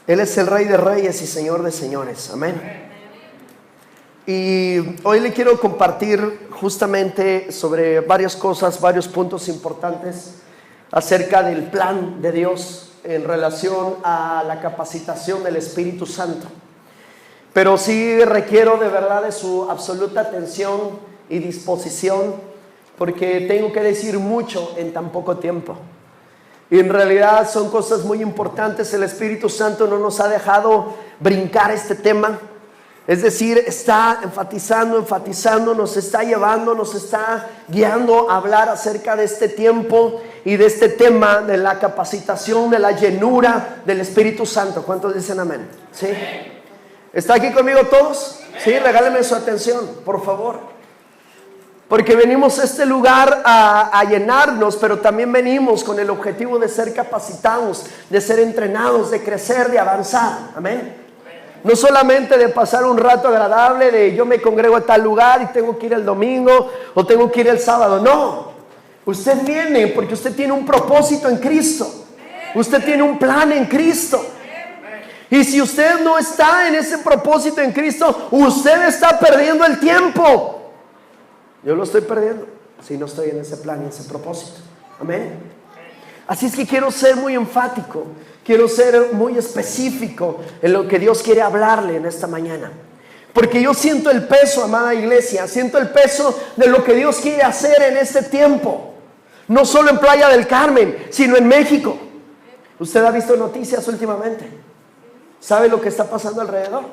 Él es el Rey de Reyes y Señor de Señores. Amén. Y hoy le quiero compartir justamente sobre varias cosas, varios puntos importantes acerca del plan de Dios en relación a la capacitación del Espíritu Santo. Pero sí requiero de verdad de su absoluta atención y disposición, porque tengo que decir mucho en tan poco tiempo. Y en realidad son cosas muy importantes. El Espíritu Santo no nos ha dejado brincar este tema. Es decir, está enfatizando, nos está llevando, nos está guiando a hablar acerca de este tiempo y de este tema de la capacitación, de la llenura del Espíritu Santo. ¿Cuántos dicen amén? ¿Sí? ¿Está aquí conmigo todos? Sí, regálenme su atención, por favor. Porque venimos a este lugar a llenarnos, pero también venimos con el objetivo de ser capacitados, de ser entrenados, de crecer, de avanzar. Amén. No solamente de pasar un rato agradable, de yo me congrego a tal lugar y tengo que ir el domingo o tengo que ir el sábado. No, usted viene porque usted tiene un propósito en Cristo. Usted tiene un plan en Cristo. Y si usted no está en ese propósito en Cristo, usted está perdiendo el tiempo. Yo lo estoy perdiendo si no estoy en ese plan y ese propósito. Amén. Así es que quiero ser muy enfático, quiero ser muy específico en lo que Dios quiere hablarle en esta mañana. Porque yo siento el peso, amada iglesia, siento el peso de lo que Dios quiere hacer en este tiempo. No solo en Playa del Carmen, sino en México. Usted ha visto noticias últimamente. ¿Sabe lo que está pasando alrededor?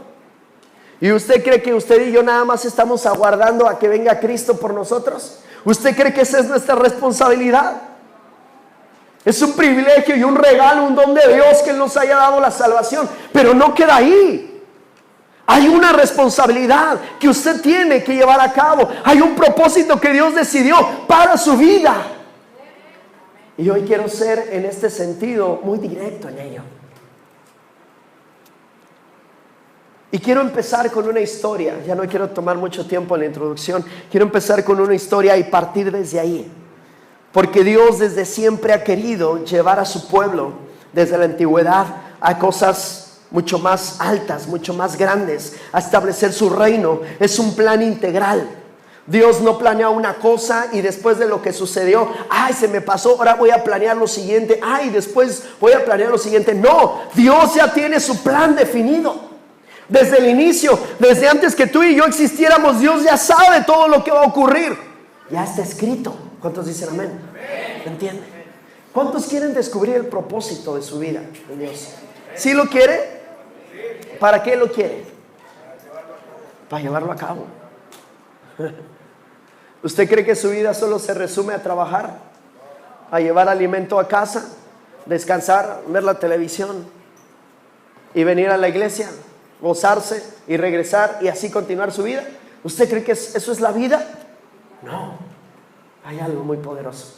¿Y usted cree que usted y yo nada más estamos aguardando a que venga Cristo por nosotros? ¿Usted cree que esa es nuestra responsabilidad? Es un privilegio y un regalo, un don de Dios que Él nos haya dado la salvación. Pero no queda ahí. Hay una responsabilidad que usted tiene que llevar a cabo. Hay un propósito que Dios decidió para su vida. Y hoy quiero ser en este sentido muy directo en ello. Y quiero empezar con una historia. Ya no quiero tomar mucho tiempo en la introducción. Quiero empezar con una historia y partir desde ahí. Porque Dios desde siempre ha querido llevar a su pueblo, desde la antigüedad, a cosas mucho más altas, mucho más grandes, a establecer su reino. Es un plan integral. Dios no planea una cosa y después de lo que sucedió, ay, se me pasó, ahora voy a planear lo siguiente, ay, después voy a planear lo siguiente. No, Dios ya tiene su plan definido. Desde el inicio, desde antes que tú y yo existiéramos, Dios ya sabe todo lo que va a ocurrir. Ya está escrito. ¿Cuántos dicen amén? ¿Me entienden? ¿Cuántos quieren descubrir el propósito de su vida en Dios? ¿Sí lo quiere? ¿Para qué lo quiere? Para llevarlo a cabo. ¿Usted cree que su vida solo se resume a trabajar, a llevar alimento a casa, descansar, ver la televisión y venir a la iglesia, gozarse y regresar y así continuar su vida? ¿Usted cree que eso es la vida? No, hay algo muy poderoso.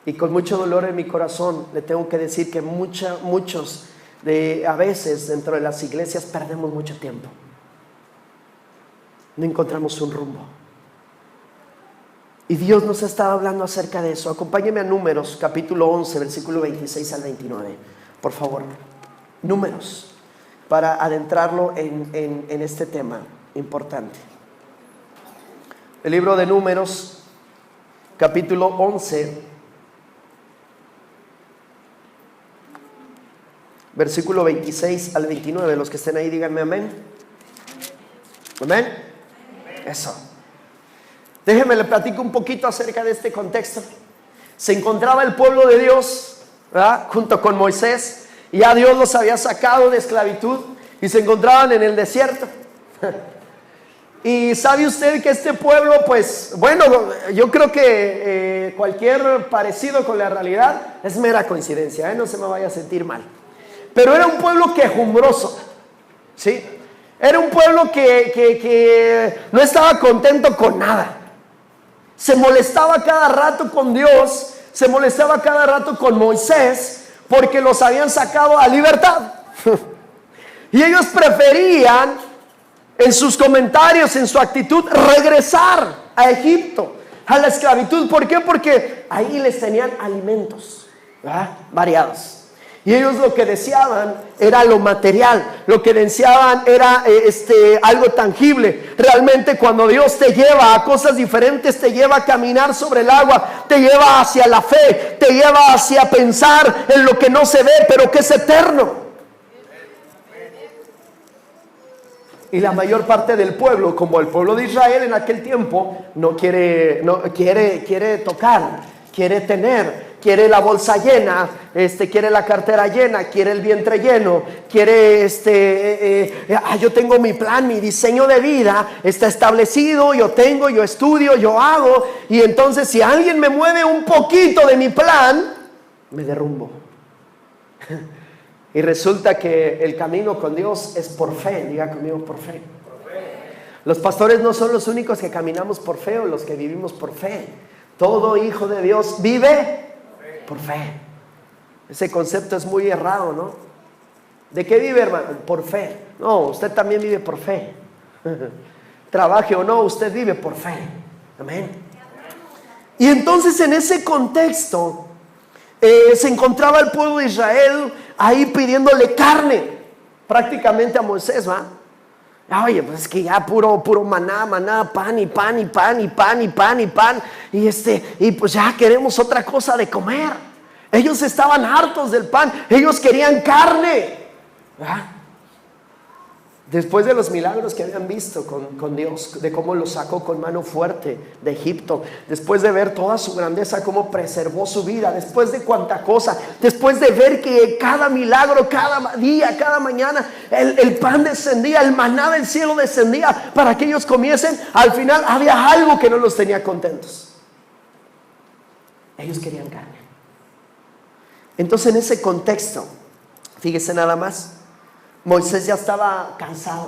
Y con mucho dolor en mi corazón le tengo que decir que muchos a veces dentro de las iglesias perdemos mucho tiempo. No encontramos un rumbo. Y Dios nos ha estado hablando acerca de eso. Acompáñeme a Números, capítulo 11, versículo 26 al 29. Por favor, Números, para adentrarlo en este tema importante. El libro de Números, capítulo 11, versículo 26 al 29. Los que estén ahí, díganme amén. Amén. Eso. Déjenme le platico un poquito acerca de este contexto. Se encontraba el pueblo de Dios, ¿verdad?, junto con Moisés. Y ya Dios los había sacado de esclavitud y se encontraban en el desierto. Y sabe usted que este pueblo, pues, bueno, yo creo que cualquier parecido con la realidad es mera coincidencia, no se me vaya a sentir mal. Pero era un pueblo quejumbroso, ¿sí? Era un pueblo que no estaba contento con nada. Se molestaba cada rato con Dios, se molestaba cada rato con Moisés, porque los habían sacado a libertad. Y ellos preferían, en sus comentarios, en su actitud, regresar a Egipto. a la esclavitud. ¿Por qué? Porque ahí les tenían alimentos, ¿verdad?, variados. Y ellos lo que deseaban era lo material, lo que deseaban era algo tangible. Realmente cuando Dios te lleva a cosas diferentes, te lleva a caminar sobre el agua, te lleva hacia la fe, te lleva hacia pensar en lo que no se ve, pero que es eterno. Y la mayor parte del pueblo, como el pueblo de Israel en aquel tiempo, quiere tocar, quiere tener. Quiere la bolsa llena, quiere la cartera llena, quiere el vientre lleno, quiere yo tengo mi plan, mi diseño de vida está establecido, yo estudio, yo hago, y entonces si alguien me mueve un poquito de mi plan, me derrumbo. Y resulta que el camino con Dios es por fe. Diga conmigo, por fe. Los pastores no son los únicos que caminamos por fe o los que vivimos por fe. Todo hijo de Dios vive por fe. Ese concepto es muy errado, ¿no? ¿De qué vive, hermano? Por fe. No, usted también vive por fe. Trabaje o no, usted vive por fe. Amén. Y entonces en ese contexto se encontraba el pueblo de Israel ahí pidiéndole carne prácticamente a Moisés, ¿va? Oye, pues es que ya puro maná, pan y pan y pan y pan y pan y pan, y pues ya queremos otra cosa de comer. Ellos estaban hartos del pan, ellos querían carne, ¿verdad? Después de los milagros que habían visto con Dios, de cómo los sacó con mano fuerte de Egipto, después de ver toda su grandeza, cómo preservó su vida, después de cuánta cosa, después de ver que cada milagro, cada día, cada mañana, el pan descendía, el maná del cielo descendía para que ellos comiesen, al final había algo que no los tenía contentos. Ellos querían carne. Entonces en ese contexto, fíjese nada más, Moisés ya estaba cansado,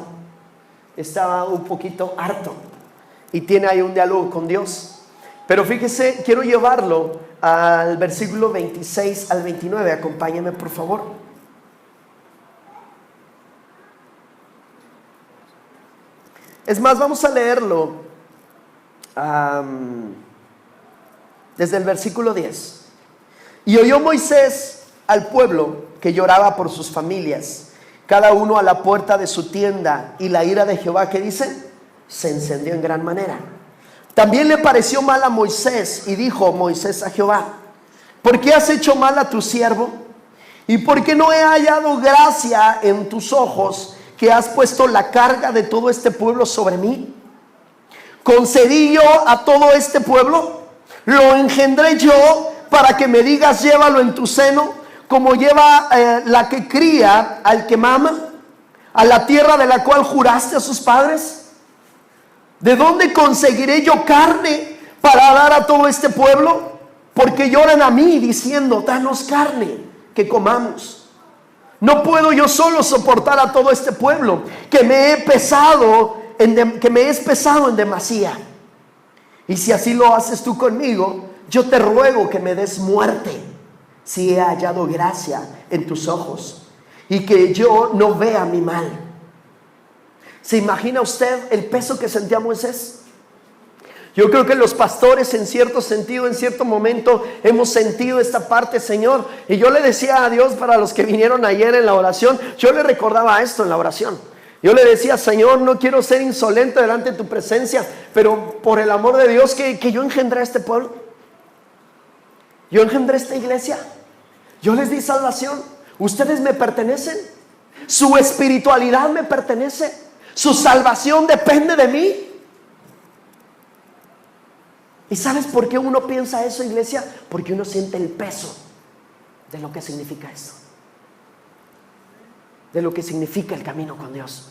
estaba un poquito harto y tiene ahí un diálogo con Dios. Pero fíjese, quiero llevarlo al versículo 26 al 29. Acompáñeme, por favor. Es más, vamos a leerlo desde el versículo 10. Y oyó Moisés al pueblo que lloraba por sus familias, cada uno a la puerta de su tienda, y la ira de Jehová, ¿qué dice? Se encendió en gran manera. También le pareció mal a Moisés, y dijo Moisés a Jehová: ¿por qué has hecho mal a tu siervo? ¿Y por qué no he hallado gracia en tus ojos, que has puesto la carga de todo este pueblo sobre mí? ¿Concedí yo a todo este pueblo? ¿Lo engendré yo para que me digas, llévalo en tu seno, como lleva la que cría al que mama, a la tierra de la cual juraste a sus padres? ¿De dónde conseguiré yo carne para dar a todo este pueblo? Porque lloran a mí diciendo, danos carne que comamos. No puedo yo solo soportar a todo este pueblo, que me es pesado en demasía. Y si así lo haces tú conmigo, yo te ruego que me des muerte, si he hallado gracia en tus ojos, y que yo no vea mi mal. ¿Se imagina usted el peso que sentía Moisés? Yo creo que los pastores, en cierto sentido, en cierto momento, hemos sentido esta parte, Señor. Y yo le decía a Dios, para los que vinieron ayer en la oración, yo le recordaba esto en la oración. Yo le decía, Señor, no quiero ser insolente delante de tu presencia, pero por el amor de Dios, que yo engendré a este pueblo. Yo engendré esta iglesia. Yo les di salvación. Ustedes me pertenecen. Su espiritualidad me pertenece. Su salvación depende de mí. ¿Y sabes por qué uno piensa eso, iglesia? Porque uno siente el peso de lo que significa esto, de lo que significa el camino con Dios.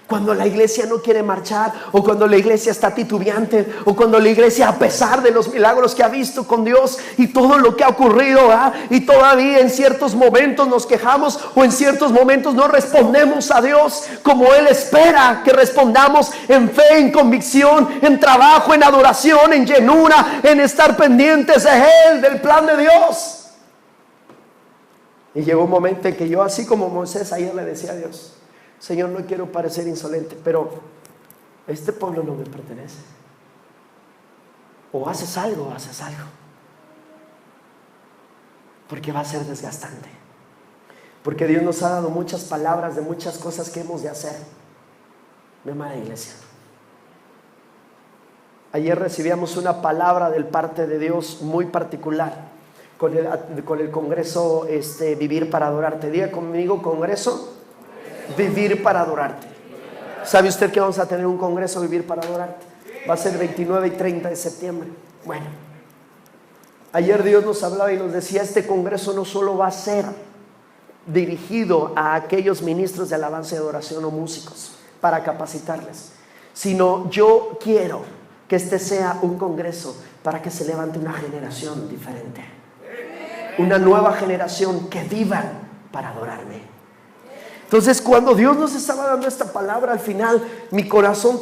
Cuando la iglesia no quiere marchar, o cuando la iglesia está titubeante, o cuando la iglesia, a pesar de los milagros que ha visto con Dios y todo lo que ha ocurrido, y todavía en ciertos momentos nos quejamos, o en ciertos momentos no respondemos a Dios como Él espera que respondamos, en fe, en convicción, en trabajo, en adoración, en llenura, en estar pendientes de Él, del plan de Dios. Y llegó un momento en que yo, así como Moisés, ayer le decía a Dios, Señor, no quiero parecer insolente, pero este pueblo no me pertenece. O haces algo, porque va a ser desgastante. Porque Dios nos ha dado muchas palabras de muchas cosas que hemos de hacer. Mi amada iglesia, ayer recibíamos una palabra del parte de Dios muy particular con el Congreso Vivir para Adorarte. Diga conmigo: Congreso Vivir para Adorarte. ¿Sabe usted que vamos a tener un Congreso Vivir para Adorarte? Va a ser 29 y 30 de septiembre. Bueno, ayer Dios nos hablaba y nos decía: este Congreso no solo va a ser dirigido a aquellos ministros de alabanza y adoración o músicos para capacitarles, sino yo quiero que este sea un congreso para que se levante una generación diferente, una nueva generación que vivan para adorarme. Entonces, cuando Dios nos estaba dando esta palabra, al final mi corazón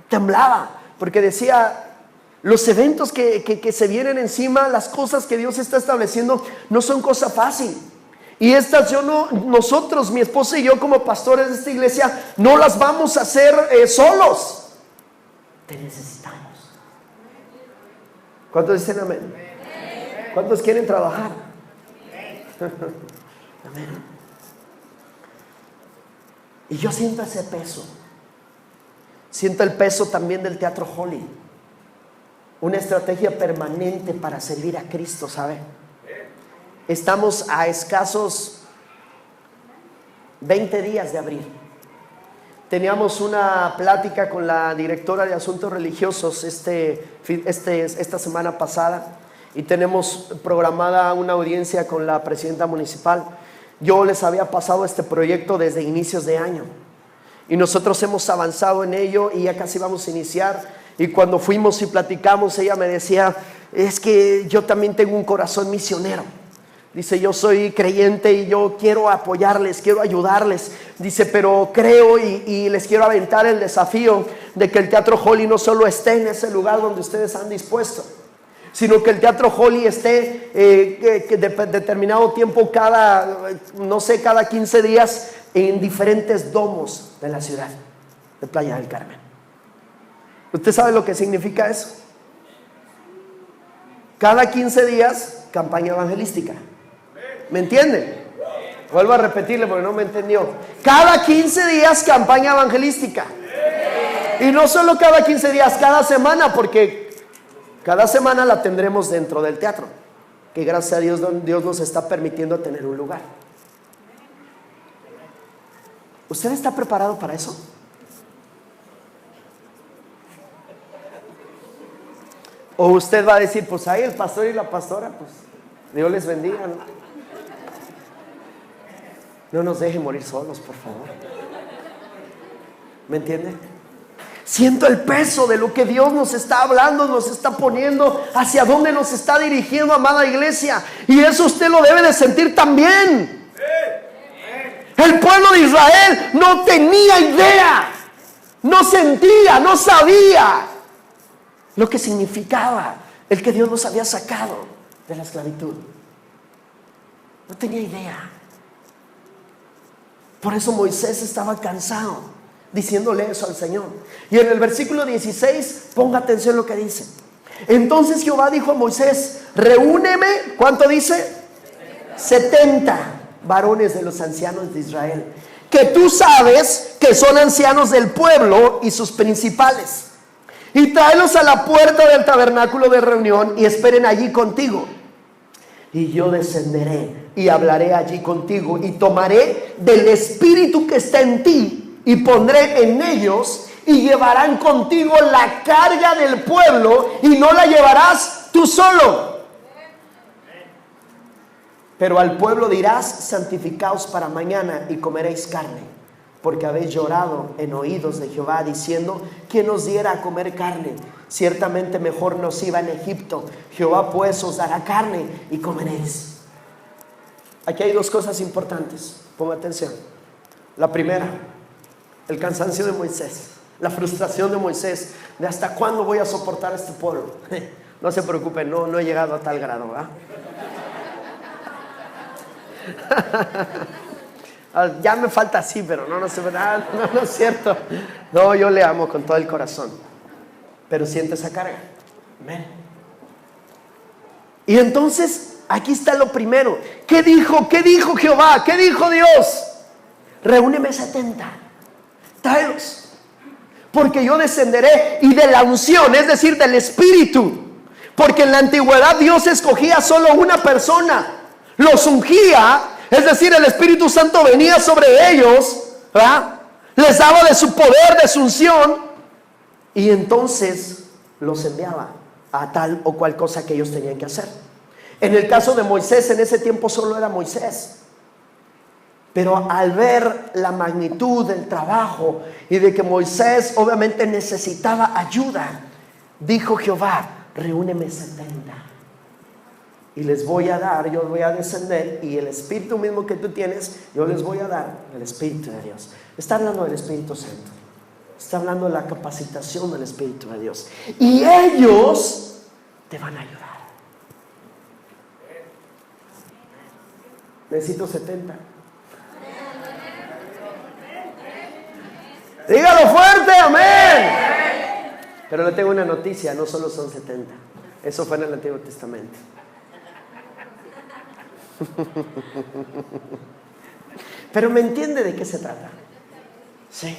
temblaba, porque decía: los eventos que se vienen encima, las cosas que Dios está estableciendo, no son cosa fácil. Y estas nosotros, mi esposa y yo, como pastores de esta iglesia, no las vamos a hacer solos. Te necesitamos. ¿Cuántos dicen amén? ¿Cuántos quieren trabajar? Amén. Y yo siento ese peso. Siento el peso también del Teatro Holly. Una estrategia permanente para servir a Cristo, ¿sabe? Estamos a escasos 20 días de abrir. Teníamos una plática con la directora de Asuntos Religiosos esta semana pasada, y tenemos programada una audiencia con la presidenta municipal. Yo les había pasado este proyecto desde inicios de año y nosotros hemos avanzado en ello y ya casi vamos a iniciar. Y cuando fuimos y platicamos, ella me decía: es que yo también tengo un corazón misionero. Dice: yo soy creyente y yo quiero apoyarles, quiero ayudarles. Dice: pero creo y les quiero aventar el desafío de que el Teatro Holly no solo esté en ese lugar donde ustedes han dispuesto, sino que el Teatro Holly esté determinado tiempo, cada 15 días, en diferentes domos de la ciudad de Playa del Carmen. ¿Usted sabe lo que significa eso? Cada 15 días, campaña evangelística. ¿Me entiende? Vuelvo a repetirle porque no me entendió. Cada 15 días, campaña evangelística. Y no solo cada 15 días, cada semana, porque cada semana la tendremos dentro del teatro, que gracias a Dios nos está permitiendo tener un lugar. ¿Usted está preparado para eso? O usted va a decir: pues ahí el pastor y la pastora, pues Dios les bendiga. No nos deje morir solos, por favor. ¿Me entiende? Siento el peso de lo que Dios nos está hablando, nos está poniendo, hacia dónde nos está dirigiendo, amada iglesia. Y eso usted lo debe de sentir también. El pueblo de Israel no tenía idea, no sentía, no sabía lo que significaba el que Dios los había sacado de la esclavitud. No tenía idea. Por eso Moisés estaba cansado, diciéndole eso al Señor. Y en el versículo 16, ponga atención lo que dice: entonces Jehová dijo a Moisés: reúneme, ¿cuánto dice? 70 varones de los ancianos de Israel, que tú sabes que son ancianos del pueblo y sus principales, y tráelos a la puerta del tabernáculo de reunión y esperen allí contigo. Y yo descenderé y hablaré allí contigo, y tomaré del espíritu que está en ti y pondré en ellos, y llevarán contigo la carga del pueblo, y no la llevarás tú solo. Pero al pueblo dirás: santificaos para mañana y comeréis carne, porque habéis llorado en oídos de Jehová, diciendo: ¿quién nos diera a comer carne? Ciertamente mejor nos iba en Egipto. Jehová pues os dará carne y comeréis. Aquí hay dos cosas importantes, ponga atención. La primera, el cansancio de Moisés, la frustración de Moisés, de hasta cuándo voy a soportar a este pueblo. No se preocupen, no he llegado a tal grado, ¿verdad? Ya me falta así, pero no es cierto. No, yo le amo con todo el corazón, pero siente esa carga. Amén. Y entonces aquí está lo primero. ¿Qué dijo? ¿Qué dijo Jehová? ¿Qué dijo Dios? Reúneme 70, tráelos, porque yo descenderé, y de la unción, es decir, del Espíritu, porque en la antigüedad Dios escogía solo una persona, los ungía, es decir, el Espíritu Santo venía sobre ellos, ¿verdad? Les daba de su poder, de su unción, y entonces los enviaba a tal o cual cosa que ellos tenían que hacer. En el caso de Moisés, en ese tiempo solo era Moisés. Pero al ver la magnitud del trabajo y de que Moisés obviamente necesitaba ayuda, dijo Jehová: reúneme 70 y les voy a dar, yo voy a descender, y el Espíritu mismo que tú tienes, yo les voy a dar el Espíritu de Dios. Está hablando del Espíritu Santo, está hablando de la capacitación del Espíritu de Dios, y ellos te van a ayudar. Necesito 70. Dígalo fuerte, amén. Pero le tengo una noticia: no solo son 70. Eso fue en el Antiguo Testamento. Pero me entiende de qué se trata. Sí.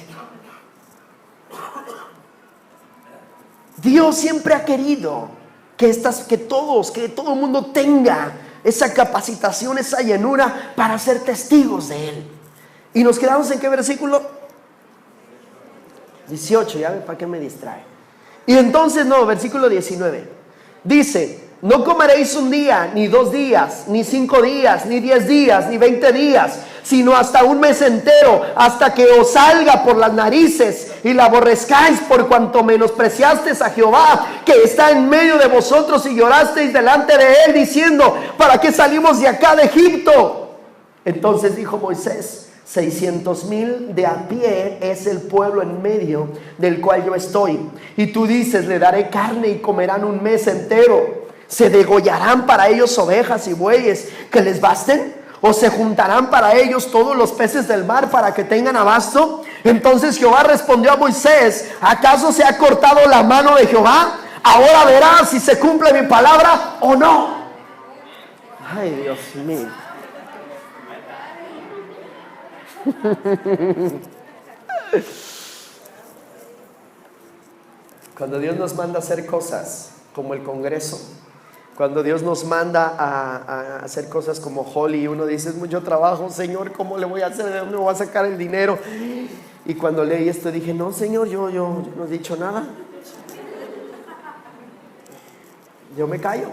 Dios siempre ha querido que todo el mundo tenga esa capacitación, esa llenura para ser testigos de Él. Y nos quedamos en ¿qué versículo? 18, ya ve para qué me distrae. Y entonces versículo 19. Dice: no comeréis un día, ni 2 días, ni 5 días, ni 10 días, ni 20 días, sino hasta un mes entero, hasta que os salga por las narices y la aborrezcáis, por cuanto menospreciasteis a Jehová, que está en medio de vosotros, y llorasteis delante de Él, diciendo: ¿para qué salimos de acá de Egipto? Entonces dijo Moisés: 600,000 de a pie es el pueblo en medio del cual yo estoy. Y tú dices: le daré carne y comerán un mes entero. ¿Se degollarán para ellos ovejas y bueyes que les basten? ¿O se juntarán para ellos todos los peces del mar para que tengan abasto? Entonces Jehová respondió a Moisés: ¿acaso se ha cortado la mano de Jehová? Ahora verás si se cumple mi palabra o no. Ay, Dios mío. Cuando Dios nos manda a hacer cosas como el Congreso, cuando Dios nos manda a hacer cosas como Holly, y uno dice: es mucho trabajo, Señor, ¿cómo le voy a hacer? ¿De dónde me voy a sacar el dinero? Y cuando leí esto dije: no, Señor, yo no he dicho nada. Yo me callo,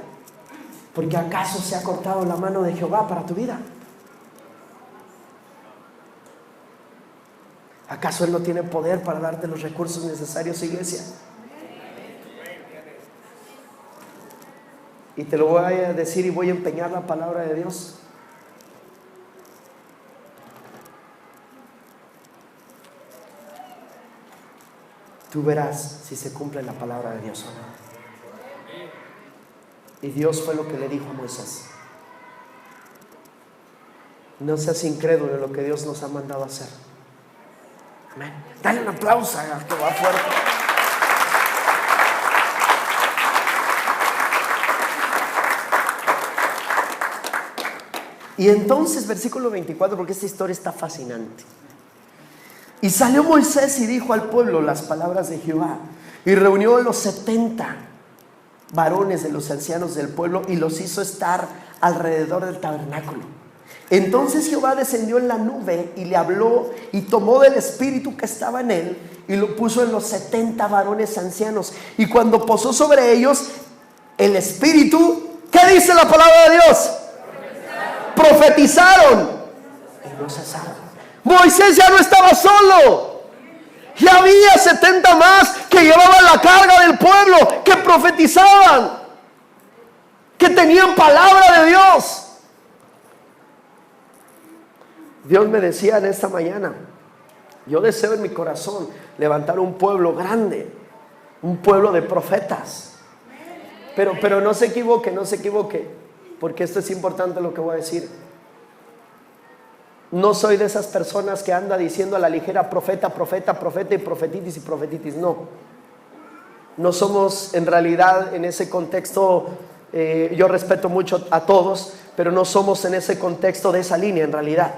porque ¿acaso se ha cortado la mano de Jehová para tu vida? ¿Acaso Él no tiene poder para darte los recursos necesarios, iglesia? Y te lo voy a decir, y voy a empeñar la palabra de Dios. Tú verás si se cumple la palabra de Dios o no. Y Dios fue lo que le dijo a Moisés: no seas incrédulo en lo que Dios nos ha mandado a hacer. Amén. Dale un aplauso a Jehová fuerte. Y entonces versículo 24, porque esta historia está fascinante. Y salió Moisés y dijo al pueblo las palabras de Jehová, y reunió a los 70 varones de los ancianos del pueblo, y los hizo estar alrededor del tabernáculo. Entonces Jehová descendió en la nube y le habló, y tomó del espíritu que estaba en él y lo puso en los 70 varones ancianos. Y cuando posó sobre ellos el espíritu, ¿qué dice la palabra de Dios? Profetizaron y no cesaron. Moisés ya no estaba solo, ya había 70 más que llevaban la carga del pueblo, que profetizaban, que tenían palabra de Dios. Dios me decía en esta mañana: yo deseo en mi corazón levantar un pueblo grande, un pueblo de profetas. Pero no se equivoque, porque esto es importante lo que voy a decir. No soy de esas personas que anda diciendo a la ligera: profeta, profeta, profeta, y profetitis y profetitis. No No somos en realidad en ese contexto, yo respeto mucho a todos, pero no somos en ese contexto de esa línea en realidad.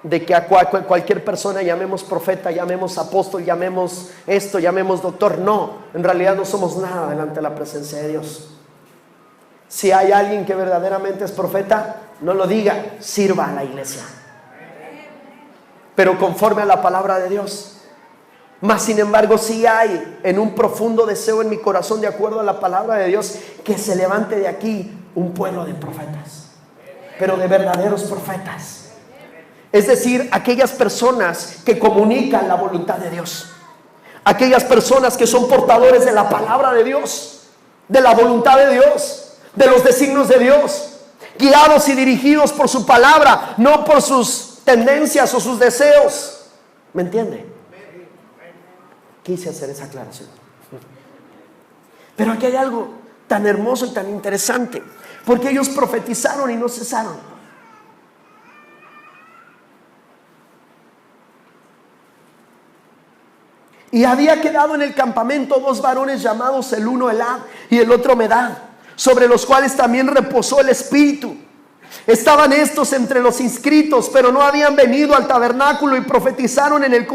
De que a cualquier persona llamemos profeta, llamemos apóstol, llamemos esto, llamemos doctor. No, en realidad no somos nada delante de la presencia de Dios. Si hay alguien que verdaderamente es profeta, no lo diga, sirva a la iglesia, pero conforme a la palabra de Dios. Mas sin embargo sí hay en un profundo deseo en mi corazón, de acuerdo a la palabra de Dios, que se levante de aquí un pueblo de profetas, pero de verdaderos profetas. Es decir, aquellas personas que comunican la voluntad de Dios, aquellas personas que son portadores de la palabra de Dios, de la voluntad de Dios, de los designios de Dios, guiados y dirigidos por su palabra, no por sus tendencias o sus deseos. ¿Me entiende? Quise hacer esa aclaración. Pero aquí hay algo tan hermoso y tan interesante, porque ellos profetizaron y no cesaron. Y había quedado en el campamento 2 varones llamados, el uno Elad y el otro Medad, sobre los cuales también reposó el Espíritu. Estaban estos entre los inscritos, pero no habían venido al tabernáculo, y profetizaron en el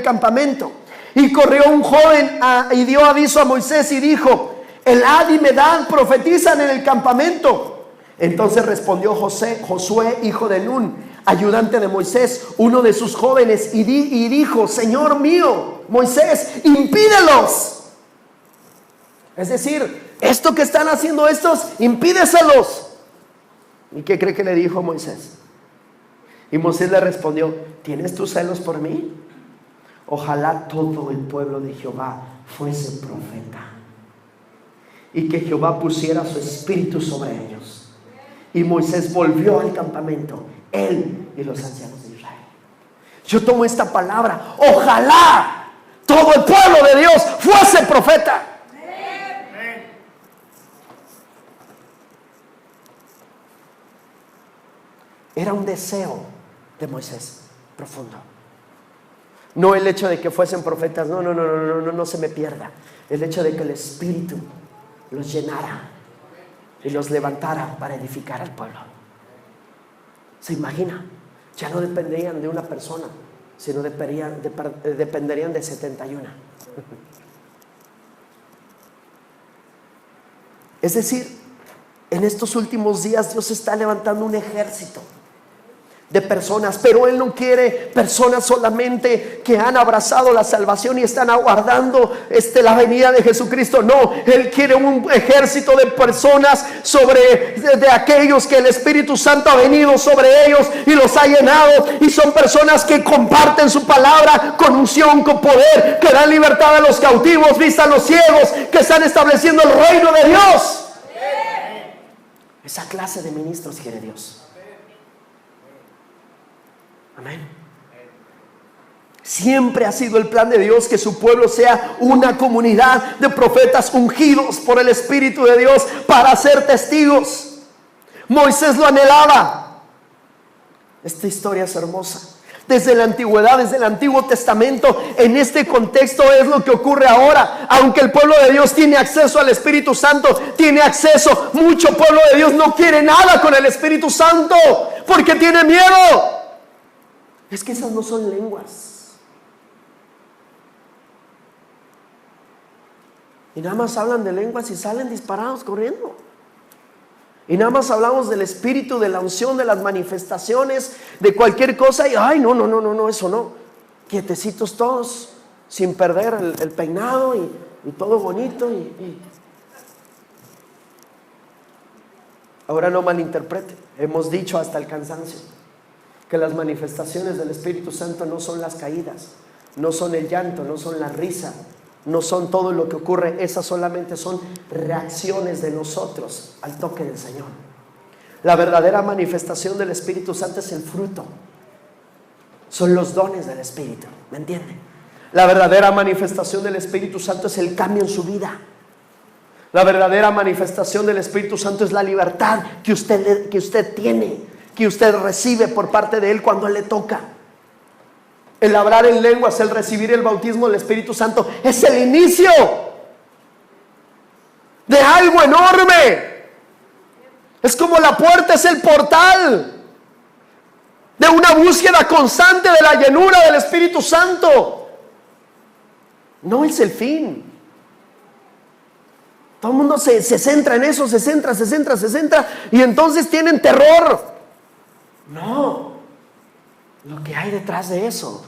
campamento. Y corrió un joven y dio aviso a Moisés y dijo: Elad y Medad profetizan en el campamento. Entonces respondió Josué, hijo de Nun, ayudante de Moisés, uno de sus jóvenes, y dijo: Señor mío, Moisés, impídelos. Es decir, esto que están haciendo estos, impídeselos. ¿Y qué cree que le dijo Moisés? Y Moisés le respondió: ¿tienes tus celos por mí? Ojalá todo el pueblo de Jehová fuese profeta, y que Jehová pusiera su espíritu sobre ellos. Y Moisés volvió al campamento, él y los ancianos de Israel. Yo tomo esta palabra: ojalá todo el pueblo de Dios fuese profeta. Era un deseo de Moisés profundo. No el hecho de que fuesen profetas, no se me pierda. El hecho de que el Espíritu los llenara y los levantara para edificar al pueblo. ¿Se imagina? Ya no dependerían de una persona, sino dependerían de 71. Es decir, en estos últimos días Dios está levantando un ejército de personas, pero Él no quiere personas solamente que han abrazado la salvación y están aguardando la venida de Jesucristo. No, Él quiere un ejército de personas de aquellos que el Espíritu Santo ha venido sobre ellos y los ha llenado, y son personas que comparten su palabra con unción, con poder, que dan libertad a los cautivos, vista a los ciegos, que están estableciendo el reino de Dios. Esa clase de ministros quiere Dios. Amén. Siempre ha sido el plan de Dios que su pueblo sea una comunidad de profetas ungidos por el Espíritu de Dios para ser testigos. Moisés lo anhelaba. Esta historia es hermosa. Desde la antigüedad, desde el Antiguo Testamento, en este contexto es lo que ocurre ahora. Aunque el pueblo de Dios tiene acceso al Espíritu Santo, tiene acceso, mucho pueblo de Dios no quiere nada con el Espíritu Santo porque tiene miedo. Es que esas no son lenguas. Y nada más hablan de lenguas y salen disparados corriendo. Y nada más hablamos del espíritu, de la unción, de las manifestaciones, de cualquier cosa, y ay, no, eso no. Quietecitos todos, sin perder el peinado y todo bonito. Ahora no malinterprete, hemos dicho hasta el cansancio que las manifestaciones del Espíritu Santo no son las caídas, no son el llanto, no son la risa, no son todo lo que ocurre. Esas solamente son reacciones de nosotros al toque del Señor. La verdadera manifestación del Espíritu Santo es el fruto, son los dones del Espíritu. ¿Me entiende? La verdadera manifestación del Espíritu Santo es el cambio en su vida. La verdadera manifestación del Espíritu Santo es la libertad que usted tiene, que usted recibe por parte de Él cuando Él le toca. El hablar en lenguas, el recibir el bautismo del Espíritu Santo, es el inicio de algo enorme. Es como la puerta, es el portal de una búsqueda constante de la llenura del Espíritu Santo. No es el fin. Todo el mundo se centra en eso, se centra, y entonces tienen terror. No, lo que hay detrás de eso,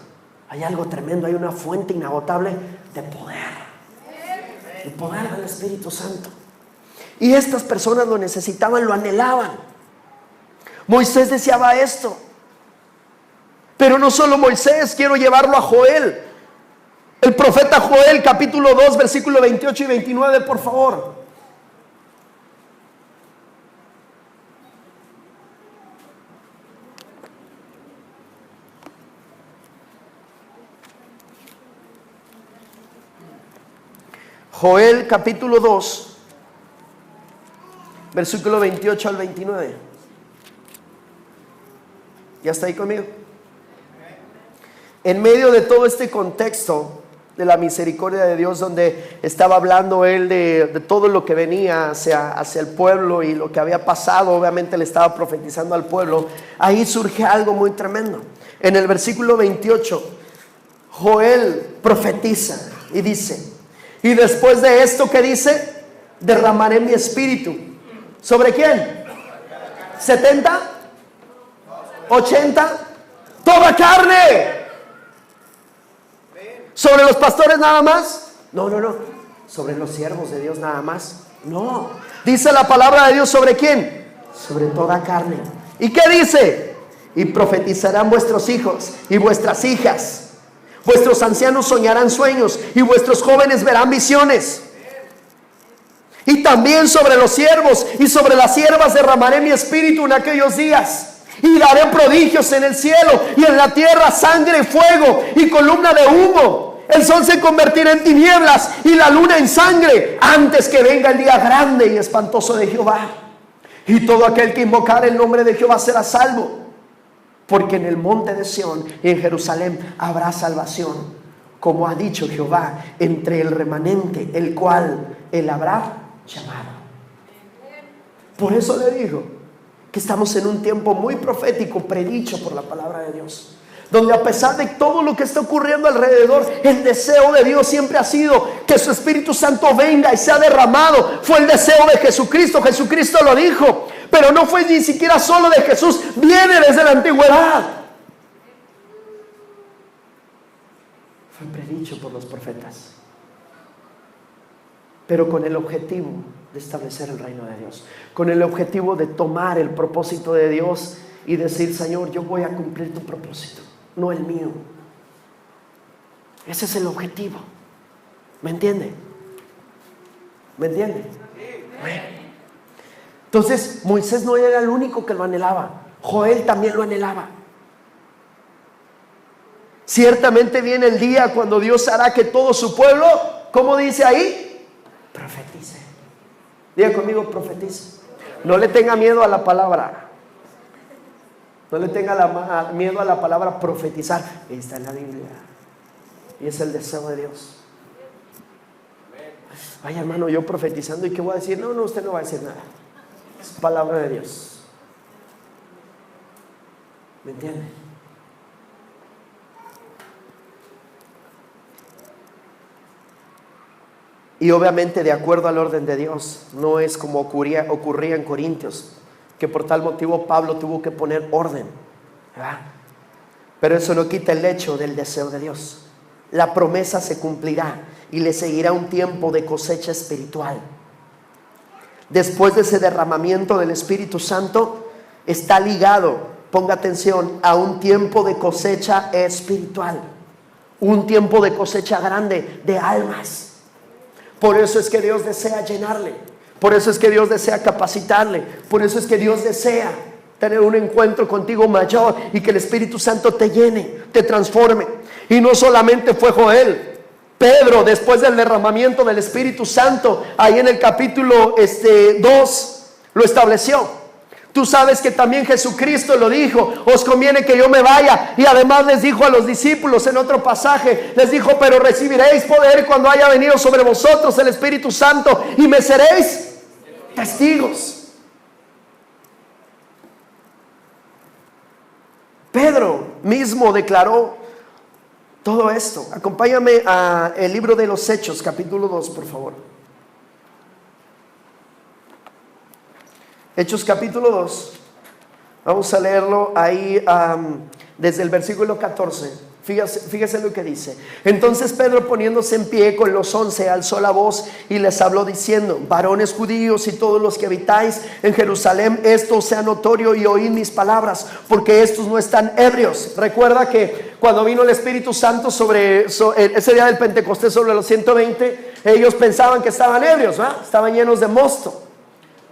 hay algo tremendo, hay una fuente inagotable de poder. El poder del Espíritu Santo. Y estas personas lo necesitaban, lo anhelaban. Moisés deseaba esto. Pero no solo Moisés, quiero llevarlo a Joel. El profeta Joel, capítulo 2, versículo 28 y 29, por favor. Joel, capítulo 2, versículo 28 al 29. ¿Ya está ahí conmigo? En medio de todo este contexto de la misericordia de Dios, donde estaba hablando él de todo lo que venía hacia el pueblo y lo que había pasado, obviamente le estaba profetizando al pueblo, ahí surge algo muy tremendo. En el versículo 28, Joel profetiza y dice: y después de esto, ¿qué dice? Derramaré mi espíritu. ¿Sobre quién? ¿70? ¿80? ¡Toda carne! ¿Sobre los pastores nada más? No. ¿Sobre los siervos de Dios nada más? No. Dice la palabra de Dios, ¿sobre quién? Sobre toda carne. ¿Y qué dice? Y profetizarán vuestros hijos y vuestras hijas. Vuestros ancianos soñarán sueños y vuestros jóvenes verán visiones. Y también sobre los siervos y sobre las siervas derramaré mi espíritu en aquellos días. Y daré prodigios en el cielo y en la tierra, sangre, fuego y columna de humo. El sol se convertirá en tinieblas y la luna en sangre, antes que venga el día grande y espantoso de Jehová. Y todo aquel que invocare el nombre de Jehová será salvo. Porque en el monte de Sión y en Jerusalén habrá salvación, como ha dicho Jehová, entre el remanente, el cual él habrá llamado. Por eso le digo que estamos en un tiempo muy profético, predicho por la palabra de Dios, donde a pesar de todo lo que está ocurriendo alrededor, el deseo de Dios siempre ha sido que su Espíritu Santo venga y sea derramado. Fue el deseo de Jesucristo, Jesucristo lo dijo. Pero no fue ni siquiera solo de Jesús, viene desde la antigüedad. Fue predicho por los profetas, pero con el objetivo de establecer el reino de Dios, con el objetivo de tomar el propósito de Dios y decir: Señor, yo voy a cumplir tu propósito, no el mío. Ese es el objetivo. ¿Me entiende? ¿Me entiende? Bueno. Entonces Moisés no era el único que lo anhelaba, Joel también lo anhelaba. Ciertamente viene el día cuando Dios hará que todo su pueblo, ¿cómo dice ahí? Profetice. Diga conmigo, profetice. No le tenga miedo a la palabra. No le tenga miedo a la palabra profetizar. Está en la Biblia y es el deseo de Dios. Ay, hermano, yo profetizando, ¿y qué voy a decir? No, usted no va a decir nada. Es palabra de Dios. ¿Me entiende? Y obviamente, de acuerdo al orden de Dios, no es como ocurría en Corintios, que por tal motivo Pablo tuvo que poner orden, ¿verdad? Pero eso no quita el hecho del deseo de Dios. La promesa se cumplirá y le seguirá un tiempo de cosecha espiritual. Después de ese derramamiento del Espíritu Santo, está ligado, ponga atención, a un tiempo de cosecha espiritual, un tiempo de cosecha grande de almas. Por eso es que Dios desea llenarle, por eso es que Dios desea capacitarle, por eso es que Dios desea tener un encuentro contigo mayor y que el Espíritu Santo te llene, te transforme. Y no solamente fue Joel, Pedro, después del derramamiento del Espíritu Santo, ahí en el capítulo 2, lo estableció. Tú sabes que también Jesucristo lo dijo: os conviene que yo me vaya. Y además les dijo a los discípulos en otro pasaje, les dijo: pero recibiréis poder cuando haya venido sobre vosotros el Espíritu Santo, y me seréis testigos. Pedro mismo declaró todo esto. Acompáñame a el libro de los Hechos, capítulo 2, por favor. Hechos capítulo 2. Vamos a leerlo ahí desde el versículo 14. Fíjese lo que dice. Entonces Pedro, poniéndose en pie con los 11, alzó la voz y les habló diciendo: varones judíos y todos los que habitáis en Jerusalén, esto sea notorio y oíd mis palabras, porque estos no están ebrios. Recuerda que cuando vino el Espíritu Santo sobre ese día del Pentecostés, sobre los 120, ellos pensaban que estaban ebrios, ¿verdad? Estaban llenos de mosto.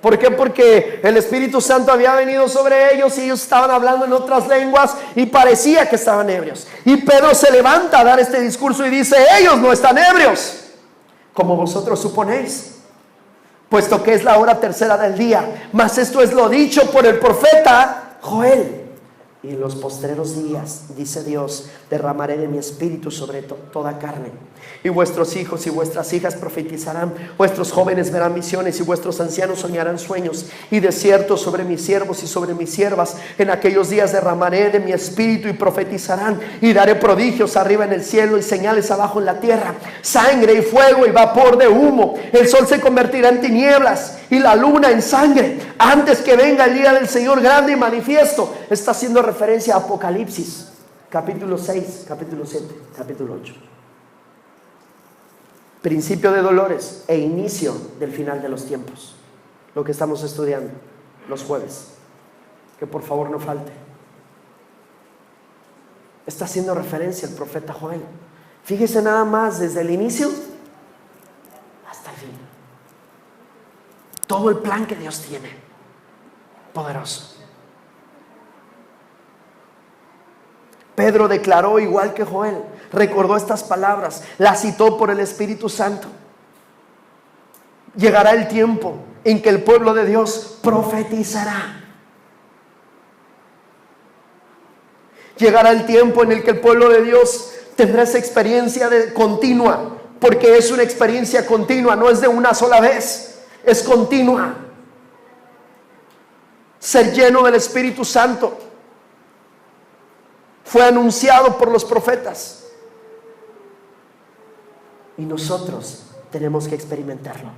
¿Por qué? Porque el Espíritu Santo había venido sobre ellos y ellos estaban hablando en otras lenguas y parecía que estaban ebrios. Y Pedro se levanta a dar este discurso y dice: ellos no están ebrios, como vosotros suponéis, puesto que es la hora tercera del día. Mas esto es lo dicho por el profeta Joel: y en los postreros días, dice Dios, derramaré de mi espíritu sobre toda carne. Y vuestros hijos y vuestras hijas profetizarán, vuestros jóvenes verán visiones y vuestros ancianos soñarán sueños. Y de cierto sobre mis siervos y sobre mis siervas en aquellos días derramaré de mi espíritu y profetizarán. Y daré prodigios arriba en el cielo y señales abajo en la tierra, sangre y fuego y vapor de humo. El sol se convertirá en tinieblas y la luna en sangre, antes que venga el día del Señor grande y manifiesto. Está haciendo referencia a Apocalipsis capítulo 6, capítulo 7, capítulo 8. Principio de dolores e inicio del final de los tiempos. Lo que estamos estudiando los jueves, que por favor no falte. Está haciendo referencia el profeta Joel. Fíjese nada más, desde el inicio hasta el fin. Todo el plan que Dios tiene, poderoso. Pedro declaró igual que Joel, recordó estas palabras, las citó por el Espíritu Santo. Llegará el tiempo en que el pueblo de Dios profetizará. Llegará el tiempo en el que el pueblo de Dios tendrá esa experiencia continua, porque es una experiencia continua, no es de una sola vez, es continua. Ser lleno del Espíritu Santo fue anunciado por los profetas y nosotros tenemos que experimentarlo,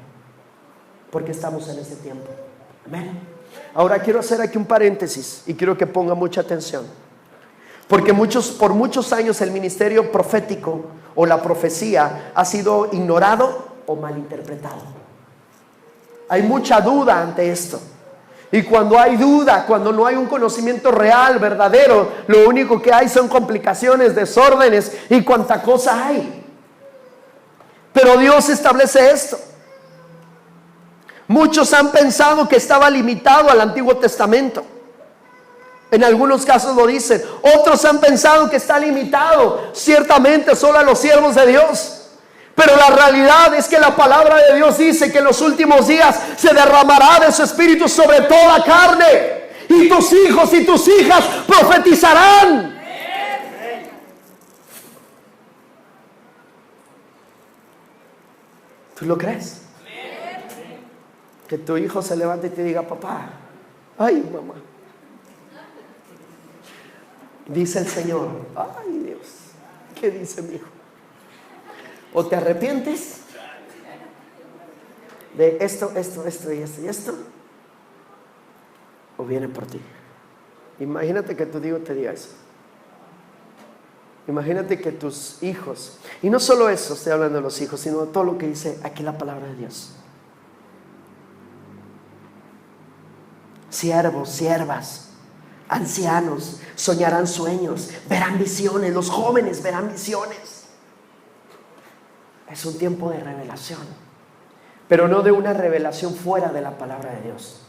porque estamos en ese tiempo. Amén. Ahora quiero hacer aquí un paréntesis y quiero que ponga mucha atención, porque por muchos años el ministerio profético o la profecía ha sido ignorado o malinterpretado. Hay mucha duda ante esto. Y cuando hay duda, cuando no hay un conocimiento real, verdadero, lo único que hay son complicaciones, desórdenes y cuánta cosa hay. Pero Dios establece esto. Muchos han pensado que estaba limitado al Antiguo Testamento. En algunos casos lo dicen. Otros han pensado que está limitado ciertamente solo a los siervos de Dios. Pero la realidad es que la palabra de Dios dice que en los últimos días se derramará de su espíritu sobre toda carne. Y tus hijos y tus hijas profetizarán. ¿Tú lo crees? Que tu hijo se levante y te diga: papá, ay mamá, dice el Señor, ay Dios, ¿qué dice mi hijo? O te arrepientes de esto y esto, o viene por ti. Imagínate que tu hijo te diga eso. Imagínate que tus hijos, y no solo eso, estoy hablando de los hijos, sino de todo lo que dice aquí la palabra de Dios. Siervos, siervas, ancianos soñarán sueños, verán visiones, los jóvenes verán visiones. Es un tiempo de revelación, pero no de una revelación fuera de la palabra de Dios,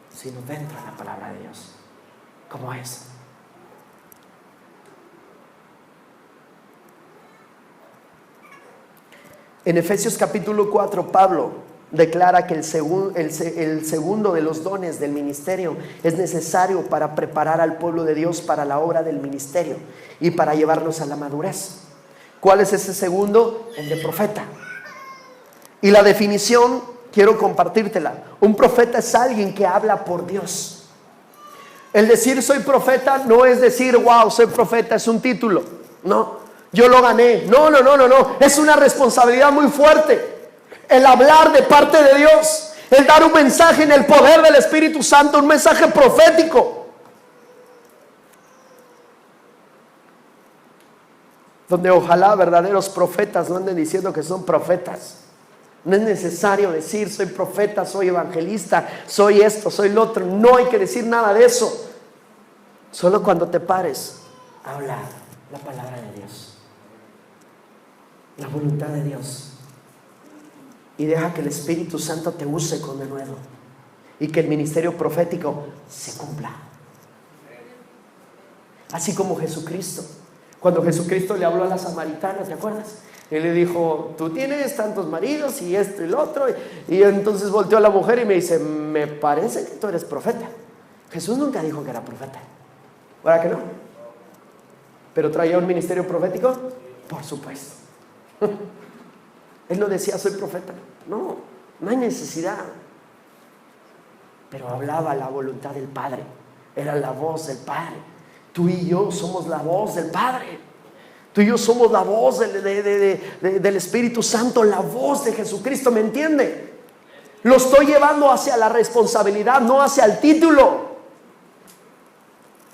sino dentro de la palabra de Dios, como es. En Efesios capítulo 4, Pablo declara que el segundo de los dones del ministerio es necesario para preparar al pueblo de Dios para la obra del ministerio y para llevarnos a la madurez. ¿Cuál es ese segundo? El de profeta. Y la definición quiero compartírtela. Un profeta es alguien que habla por Dios. El decir soy profeta no es decir wow, soy profeta, es un título. No, yo lo gané. No. Es una responsabilidad muy fuerte. El hablar de parte de Dios, el dar un mensaje en el poder del Espíritu Santo, un mensaje profético, donde ojalá verdaderos profetas no anden diciendo que son profetas. No es necesario decir soy profeta, soy evangelista, soy esto, soy lo otro. No hay que decir nada de eso. Solo cuando te pares, habla la palabra de Dios, la voluntad de Dios. Y deja que el Espíritu Santo te use con denuedo y que el ministerio profético se cumpla. Así como Jesucristo. Cuando Jesucristo le habló a la samaritana, ¿te acuerdas? Él le dijo, tú tienes tantos maridos y esto y lo otro. Y entonces volteó a la mujer y me dice, me parece que tú eres profeta. Jesús nunca dijo que era profeta. ¿Verdad que no? ¿Pero traía un ministerio profético? Por supuesto. Él no decía soy profeta. No hay necesidad. Pero hablaba la voluntad del Padre. Era la voz del Padre. Tú y yo somos la voz del Padre. Tú y yo somos la voz del Espíritu Santo, la voz de Jesucristo, ¿me entiende? Lo estoy llevando hacia la responsabilidad, no hacia el título.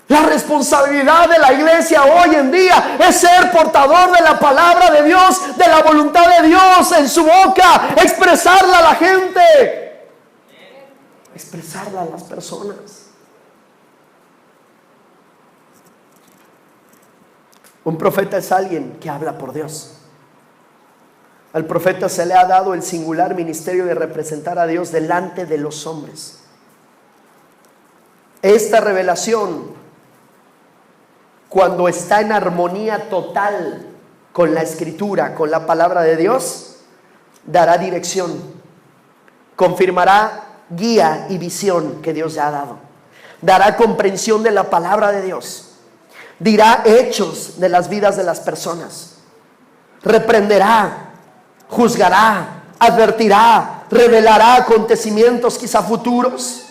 La responsabilidad de la iglesia hoy en día es ser portador de la palabra de Dios, de la voluntad de Dios en su boca, expresarla a la gente, expresarla a las personas. Un profeta es alguien que habla por Dios. Al profeta se le ha dado el singular ministerio de representar a Dios delante de los hombres. Esta revelación, cuando está en armonía total con la Escritura, con la palabra de Dios, dará dirección, confirmará guía y visión que Dios ya ha dado, dará comprensión de la palabra de Dios, dirá hechos de las vidas de las personas, reprenderá, juzgará, advertirá, revelará acontecimientos quizá futuros.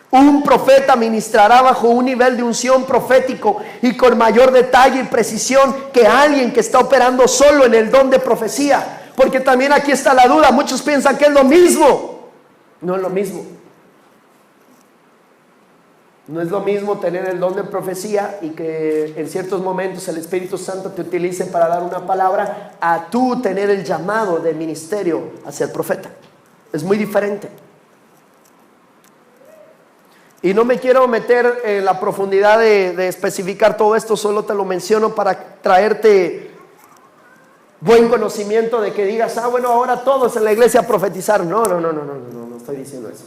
Un profeta ministrará bajo un nivel de unción profético y con mayor detalle y precisión que alguien que está operando solo en el don de profecía. Porque también aquí está la duda, muchos piensan que es lo mismo. No es lo mismo. No es lo mismo tener el don de profecía y que en ciertos momentos el Espíritu Santo te utilice para dar una palabra, a tú tener el llamado del ministerio a ser profeta. Es muy diferente. Y no me quiero meter en la profundidad de especificar todo esto, solo te lo menciono para traerte buen conocimiento de que digas, bueno, ahora todos en la iglesia profetizaron. No estoy diciendo eso.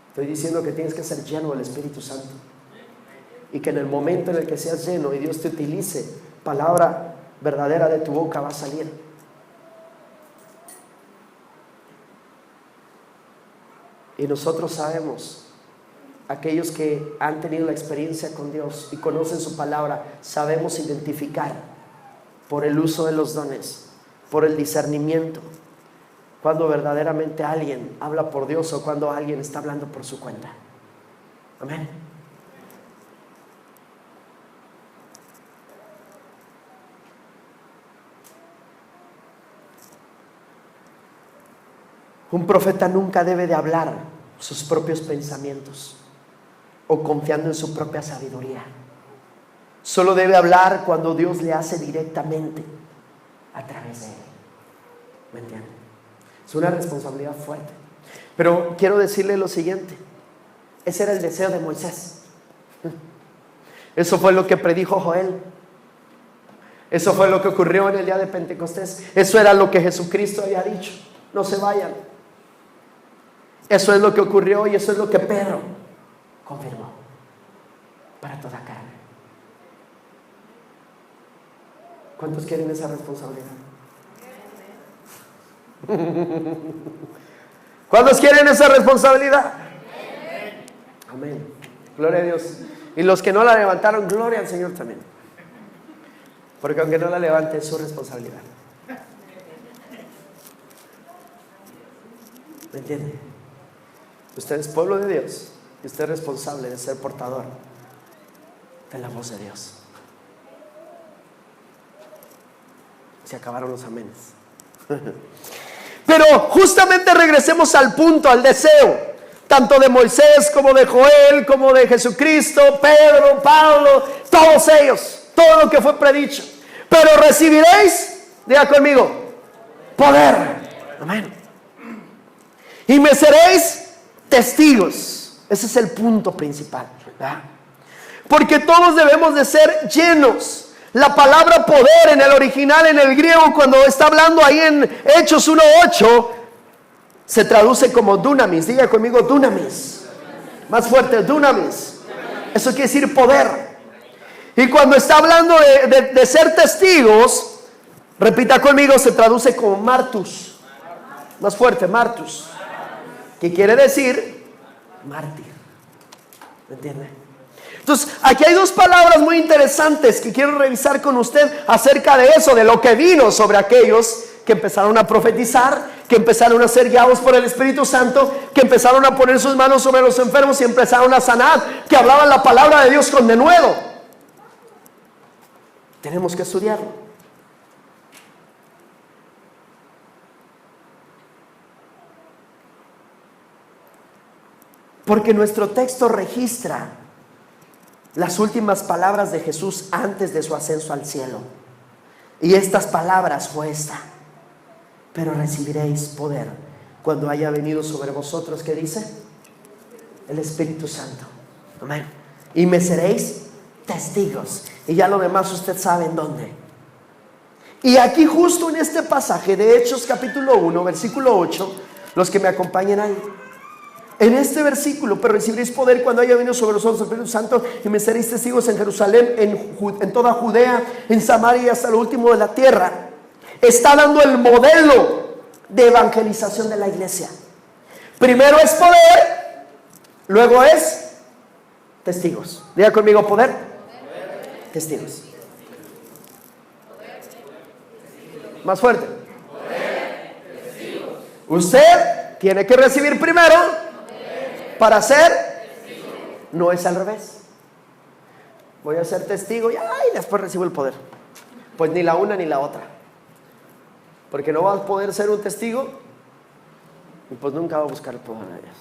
Estoy diciendo que tienes que ser lleno del Espíritu Santo. Y que en el momento en el que seas lleno y Dios te utilice, palabra verdadera de tu boca va a salir. Y nosotros sabemos, aquellos que han tenido la experiencia con Dios y conocen su palabra, sabemos identificar por el uso de los dones, por el discernimiento, cuando verdaderamente alguien habla por Dios o cuando alguien está hablando por su cuenta. Amén. Un profeta nunca debe de hablar sus propios pensamientos o confiando en su propia sabiduría. Solo debe hablar cuando Dios le hace directamente a través de él. ¿Me entienden? Es una responsabilidad fuerte. Pero quiero decirle lo siguiente. Ese era el deseo de Moisés. Eso fue lo que predijo Joel. Eso fue lo que ocurrió en el día de Pentecostés. Eso era lo que Jesucristo había dicho. No se vayan. Eso es lo que ocurrió y eso es lo que Pedro confirmó para toda carne. ¿Cuántos quieren esa responsabilidad? ¿Cuántos quieren esa responsabilidad? Amén. Gloria a Dios. Y los que no la levantaron, gloria al Señor también. Porque aunque no la levante, es su responsabilidad. ¿Me entiende? Usted es pueblo de Dios y usted es responsable de ser portador de la voz de Dios. Se acabaron los amenes. Pero justamente regresemos al punto, al deseo, tanto de Moisés como de Joel, como de Jesucristo, Pedro, Pablo, todos ellos, todo lo que fue predicho. Pero recibiréis, diga conmigo, poder. Amén. Y me seréis testigos. Ese es el punto principal, ¿verdad? Porque todos debemos de ser llenos. La palabra poder en el original, en el griego, cuando está hablando ahí en Hechos 1:8, se traduce como dunamis. Diga conmigo dunamis. Más fuerte, dunamis. Eso quiere decir poder. Y cuando está hablando de ser testigos, repita conmigo, se traduce como martus. Más fuerte, martus. ¿Qué quiere decir? Mártir. ¿Me entiende? Entonces, aquí hay dos palabras muy interesantes que quiero revisar con usted acerca de eso, de lo que vino sobre aquellos que empezaron a profetizar, que empezaron a ser guiados por el Espíritu Santo, que empezaron a poner sus manos sobre los enfermos y empezaron a sanar, que hablaban la palabra de Dios con denuedo. Tenemos que estudiarlo. Porque nuestro texto registra las últimas palabras de Jesús antes de su ascenso al cielo. Y estas palabras fue esta: pero recibiréis poder cuando haya venido sobre vosotros, ¿qué dice? El Espíritu Santo. Amén. Y me seréis testigos. Y ya lo demás usted sabe en dónde. Y aquí justo en este pasaje de Hechos capítulo 1, versículo 8, los que me acompañen ahí. En este versículo, pero recibiréis poder cuando haya venido sobre vosotros el Espíritu Santo, y me seréis testigos en Jerusalén, en toda Judea, en Samaria y hasta lo último de la tierra. Está dando el modelo de evangelización de la iglesia. Primero es poder, luego es testigos. Diga conmigo, poder, testigos. Más fuerte. Usted tiene que recibir primero para ser, no es al revés. Voy a ser testigo y después recibo el poder. Pues ni la una ni la otra. Porque no va a poder ser un testigo y pues nunca va a buscar el poder de Dios.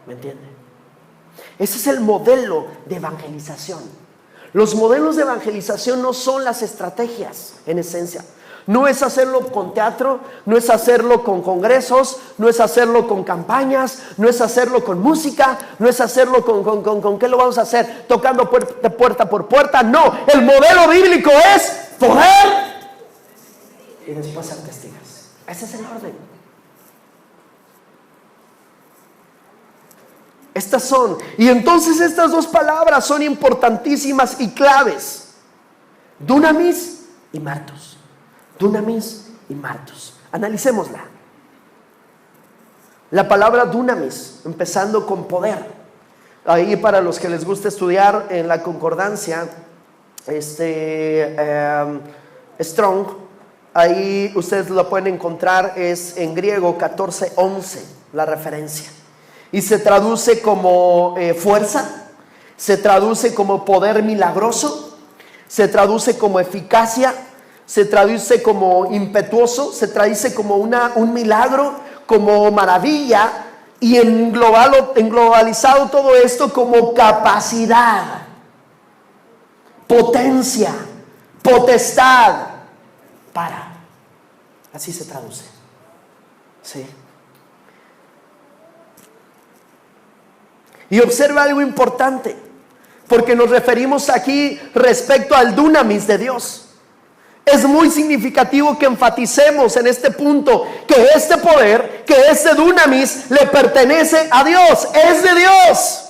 ¿Me entiende? Ese es el modelo de evangelización. Los modelos de evangelización no son las estrategias en esencia. No es hacerlo con teatro, no es hacerlo con congresos, no es hacerlo con campañas, no es hacerlo con música, no es hacerlo con ¿qué lo vamos a hacer? Tocando puerta por puerta. No, el modelo bíblico es poder y después ser testigos. Ese es el orden. Estas son, y entonces estas dos palabras son importantísimas y claves: dunamis y martus. Dunamis y martus. Analicémosla. La palabra dunamis, empezando con poder. Ahí, para los que les gusta estudiar en la concordancia Strong, ahí ustedes lo pueden encontrar, es en griego 14:11 la referencia, y se traduce como fuerza, se traduce como poder milagroso, se traduce como eficacia, se traduce como impetuoso, se traduce como un milagro, como maravilla, y englobalizado todo esto como capacidad, potencia, potestad para. Así se traduce. Sí. Y observa algo importante, porque nos referimos aquí respecto al dunamis de Dios. Es muy significativo que enfaticemos en este punto que este poder, que este dunamis le pertenece a Dios, es de Dios.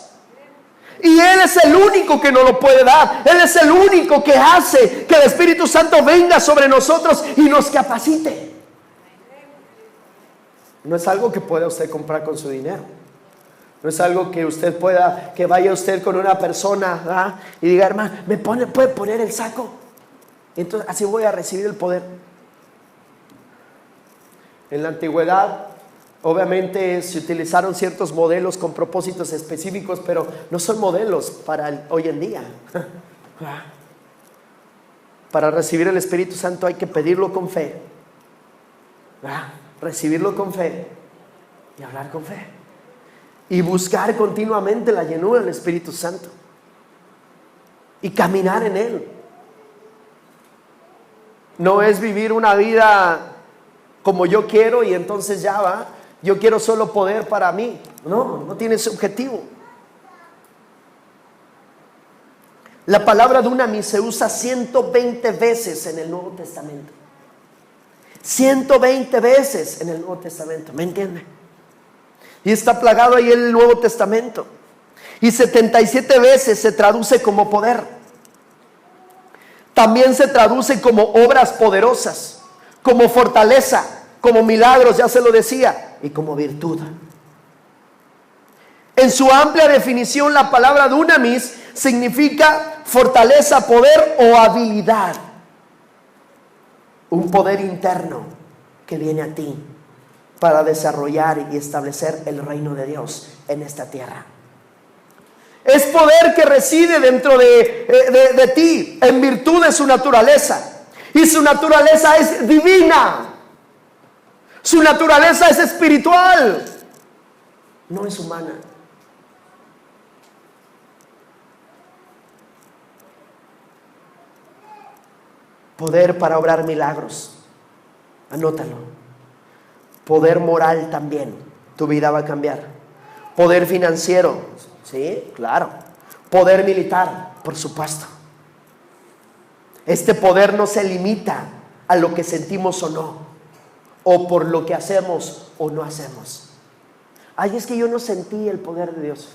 Y Él es el único que nos lo puede dar. Él es el único que hace que el Espíritu Santo venga sobre nosotros y nos capacite. No es algo que pueda usted comprar con su dinero. No es algo que usted pueda, que vaya usted con una persona, ¿verdad?, y diga, hermano, ¿puede poner el saco? Y entonces así voy a recibir el poder. En la antigüedad, obviamente se utilizaron ciertos modelos con propósitos específicos, pero no son modelos para hoy en día. Para recibir el Espíritu Santo hay que pedirlo con fe, recibirlo con fe y hablar con fe y buscar continuamente la llenura del Espíritu Santo y caminar en Él. No es vivir una vida como yo quiero y entonces ya va, yo quiero solo poder para mí. No tiene ese objetivo. La palabra dunamis se usa 120 veces en el Nuevo Testamento. 120 veces en el Nuevo Testamento, ¿me entiende? Y está plagado ahí el Nuevo Testamento. Y 77 veces se traduce como poder. También se traduce como obras poderosas, como fortaleza, como milagros, ya se lo decía, y como virtud. En su amplia definición, la palabra dunamis significa fortaleza, poder o habilidad. Un poder interno que viene a ti para desarrollar y establecer el reino de Dios en esta tierra. Es poder que reside dentro de ti en virtud de su naturaleza. Y su naturaleza es divina. Su naturaleza es espiritual. No es humana. Poder para obrar milagros. Anótalo. Poder moral también. Tu vida va a cambiar. Poder financiero. Sí, claro. Poder militar, por supuesto. Este poder no se limita a lo que sentimos o no, o por lo que hacemos o no hacemos. Ay, es que yo no sentí el poder de Dios.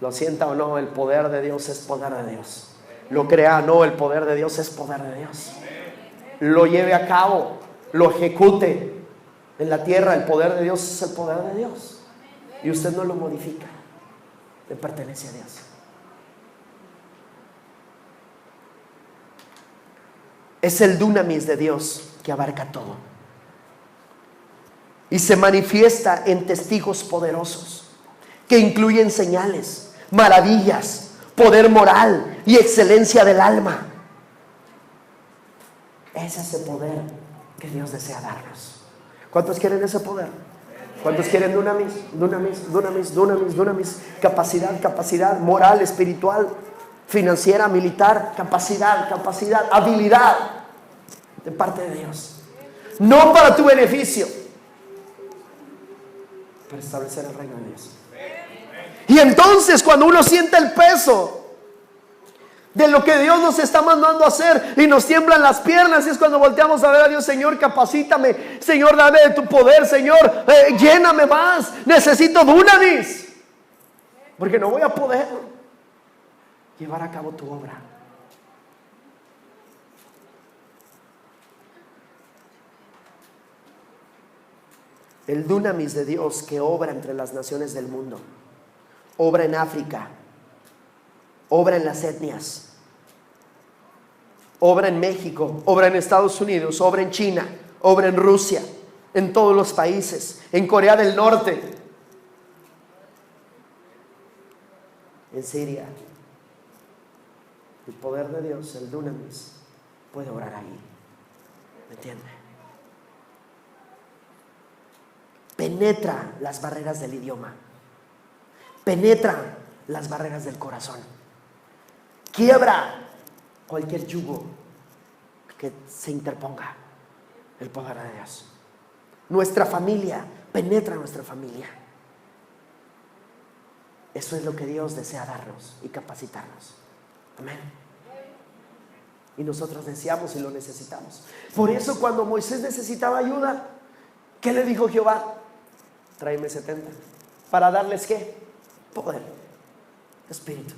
Lo sienta o no, el poder de Dios es poder de Dios. Lo crea o no, el poder de Dios es poder de Dios. Lo lleve a cabo, lo ejecute en la tierra, el poder de Dios es el poder de Dios. Y usted no lo modifica, le pertenece a Dios. Es el dunamis de Dios que abarca todo. Y se manifiesta en testigos poderosos, que incluyen señales, maravillas, poder moral y excelencia del alma. Es ese poder que Dios desea darnos. ¿Cuántos quieren ese poder? ¿Cuántos quieren dunamis? Dunamis, dunamis, dunamis, dunamis. Capacidad moral, espiritual, financiera, militar. Capacidad, habilidad de parte de Dios. No para tu beneficio, para establecer el reino de Dios. Y entonces cuando uno siente el peso de lo que Dios nos está mandando a hacer y nos tiemblan las piernas, y es cuando volteamos a ver a Dios: Señor, capacítame, Señor, dame de tu poder, Señor, lléname más, necesito dunamis, porque no voy a poder llevar a cabo tu obra. El dunamis de Dios que obra entre las naciones del mundo, obra en África, obra en las etnias, obra en México, obra en Estados Unidos, obra en China, obra en Rusia, en todos los países, en Corea del Norte, en Siria. El poder de Dios, el dunamis, puede obrar ahí. ¿Me entiende? Penetra las barreras del idioma, penetra las barreras del corazón, quiebra cualquier yugo que se interponga. El poder de Dios. Nuestra familia, penetra nuestra familia. Eso es lo que Dios desea darnos y capacitarnos. Amén. Y nosotros deseamos y lo necesitamos. Por eso cuando Moisés necesitaba ayuda, ¿qué le dijo Jehová? Tráeme 70. ¿Para darles qué? Poder, espíritu.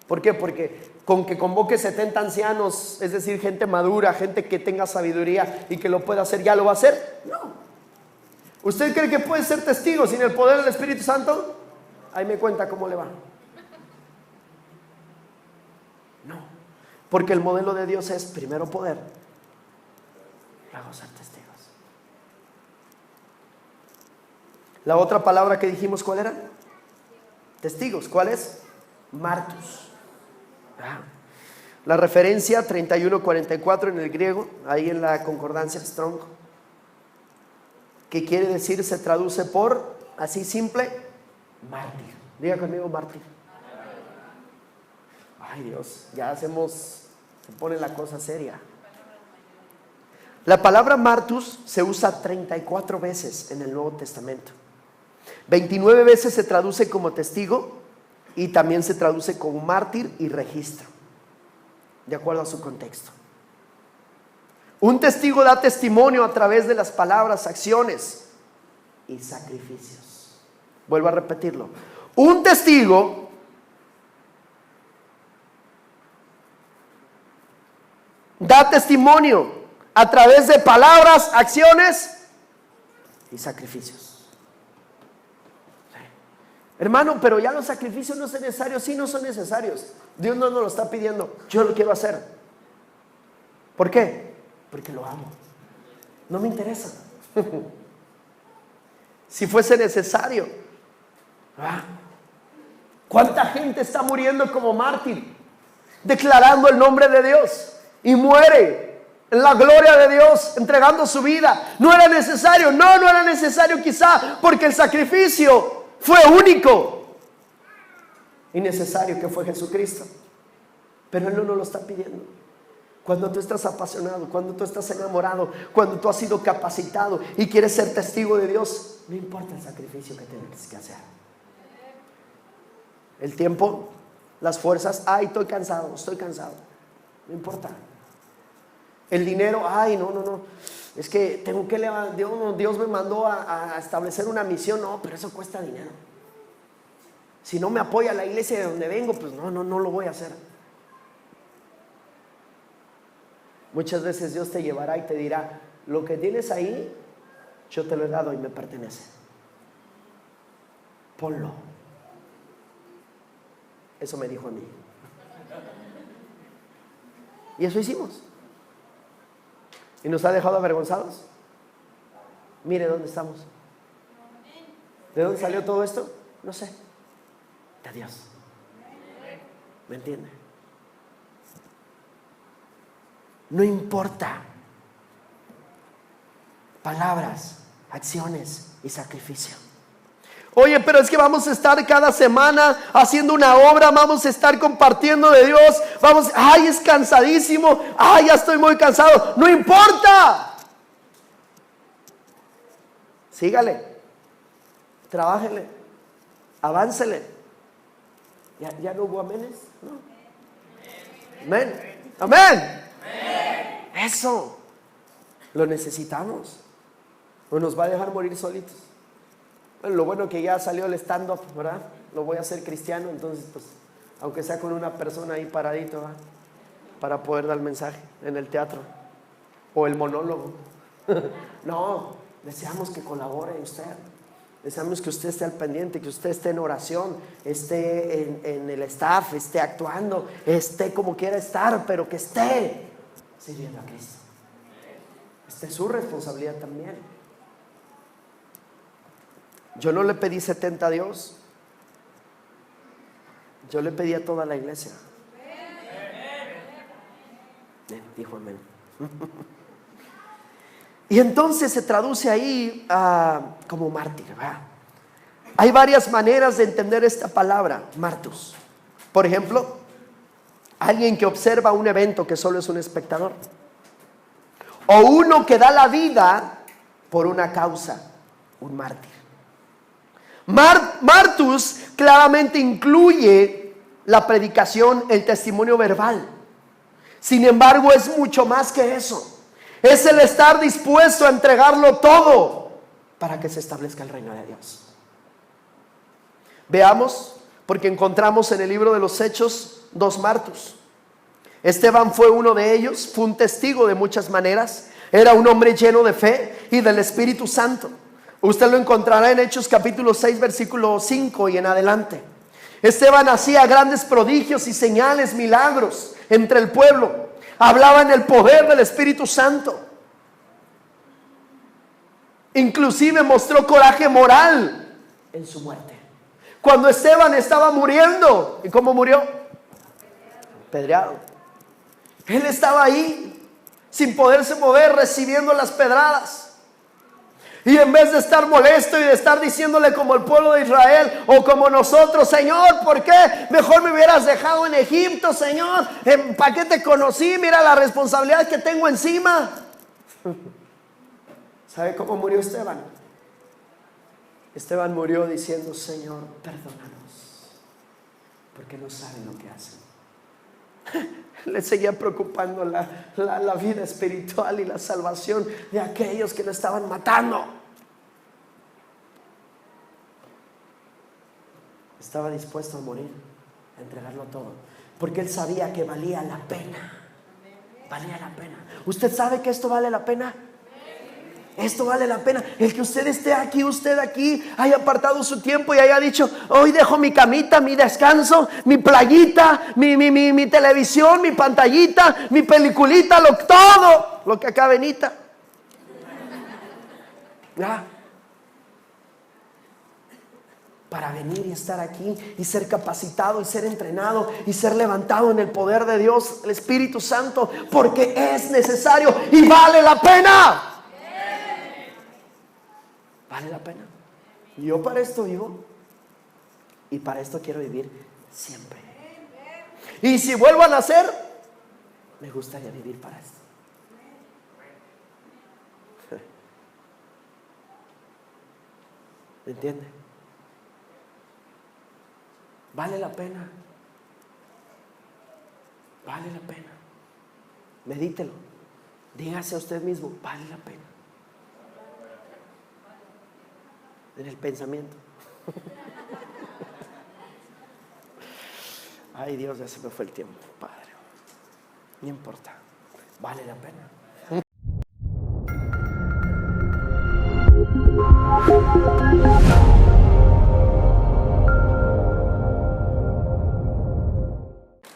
¿Por qué? Porque con que convoque 70 ancianos, es decir, gente madura, gente que tenga sabiduría y que lo pueda hacer, ¿ya lo va a hacer? No. ¿Usted cree que puede ser testigo sin el poder del Espíritu Santo? Ahí me cuenta cómo le va. No, porque el modelo de Dios es primero poder, luego ser testigos. La otra palabra que dijimos, ¿cuál era? Testigos. ¿Cuál es? Martus. La referencia 31:44 en el griego, ahí en la concordancia Strong, que quiere decir, se traduce por, así simple, mártir. Diga conmigo, mártir. Ay Dios, se pone la cosa seria. La palabra martus se usa 34 veces en el Nuevo Testamento. 29 veces se traduce como testigo y también se traduce como mártir y registro, de acuerdo a su contexto. Un testigo da testimonio a través de las palabras, acciones y sacrificios. Vuelvo a repetirlo. Un testigo da testimonio a través de palabras, acciones y sacrificios. Hermano, pero ya los sacrificios no son necesarios. Sí, no son necesarios. Dios no nos lo está pidiendo. Yo lo quiero hacer. ¿Por qué? Porque lo amo. No me interesa. Si fuese necesario. ¿Cuánta gente está muriendo como mártir? Declarando el nombre de Dios. Y muere en la gloria de Dios, entregando su vida. No era necesario. No era necesario quizá, porque el sacrificio fue único y necesario, que fue Jesucristo. Pero Él no nos lo está pidiendo. Cuando tú estás apasionado, cuando tú estás enamorado, cuando tú has sido capacitado y quieres ser testigo de Dios, no importa el sacrificio que tienes que hacer. El tiempo, las fuerzas, estoy cansado. No importa. El dinero, no. Es que tengo que levantar, Dios me mandó a establecer una misión. No, pero eso cuesta dinero. Si no me apoya la iglesia de donde vengo, pues no lo voy a hacer. Muchas veces Dios te llevará y te dirá, lo que tienes ahí, yo te lo he dado y me pertenece. Ponlo. Eso me dijo a mí. Y eso hicimos. ¿Y nos ha dejado avergonzados? Mire dónde estamos. ¿De dónde salió todo esto? No sé. De Dios. ¿Me entiende? No importa. Palabras, acciones y sacrificio. Oye, pero es que vamos a estar cada semana haciendo una obra, vamos a estar compartiendo de Dios, es cansadísimo, ya estoy muy cansado. No importa. Sígale, trabájele, aváncele. ¿Ya no hubo amenes? ¿No? Amén. Amén. Eso lo necesitamos. ¿O nos va a dejar morir solitos? Bueno, lo bueno que ya salió el stand-up, ¿verdad? Lo voy a hacer cristiano, entonces pues, aunque sea con una persona ahí paradito, ¿verdad? Para poder dar el mensaje en el teatro o el monólogo. No, deseamos que colabore usted. Deseamos que usted esté al pendiente, que usted esté en oración, esté en el staff, esté actuando, esté como quiera estar, pero que esté sirviendo a Cristo. Esta es su responsabilidad también. Yo no le pedí 70 a Dios. Yo le pedí a toda la iglesia. Dijo amén. Y entonces se traduce ahí como mártir, ¿verdad? Hay varias maneras de entender esta palabra, martus. Por ejemplo, alguien que observa un evento que solo es un espectador. O uno que da la vida por una causa, un mártir. Martus claramente incluye la predicación, el testimonio verbal. Sin embargo, es mucho más que eso. Es el estar dispuesto a entregarlo todo para que se establezca el reino de Dios. Veamos, porque encontramos en el libro de los Hechos dos Martos. Esteban fue uno de ellos, fue un testigo de muchas maneras. Era un hombre lleno de fe y del Espíritu Santo. Usted lo encontrará en Hechos capítulo 6, versículo 5 y en adelante. Esteban hacía grandes prodigios y señales, milagros entre el pueblo. Hablaba en el poder del Espíritu Santo. Inclusive mostró coraje moral en su muerte. Cuando Esteban estaba muriendo, ¿y cómo murió? Apedreado. Él estaba ahí, sin poderse mover, recibiendo las pedradas. Y en vez de estar molesto y de estar diciéndole como el pueblo de Israel o como nosotros: Señor, ¿por qué? Mejor me hubieras dejado en Egipto, Señor. ¿Para qué te conocí? Mira la responsabilidad que tengo encima. ¿Sabe cómo murió Esteban? Esteban murió diciendo: Señor, perdónanos, porque no saben lo que hacen. Le seguía preocupando la vida espiritual y la salvación de aquellos que lo estaban matando. Estaba dispuesto a morir, a entregarlo todo, porque él sabía que valía la pena. Valía la pena. ¿Usted sabe que esto vale la pena? Esto vale la pena. El que usted esté aquí, usted aquí, haya apartado su tiempo y haya dicho: hoy dejo mi camita, mi descanso, mi playita, mi televisión, mi pantallita, mi peliculita, todo lo que acá venita. ¿Ya? Para venir y estar aquí y ser capacitado y ser entrenado y ser levantado en el poder de Dios, el Espíritu Santo, porque es necesario y vale la pena. Vale la pena. Yo para esto vivo y para esto quiero vivir siempre. Y si vuelvo a nacer, me gustaría vivir para esto. ¿Me entiende? Vale la pena. Vale la pena. Medítelo. Dígase a usted mismo: vale la pena. En el pensamiento. Ay, Dios, ya se me fue el tiempo, Padre. No importa, vale la pena.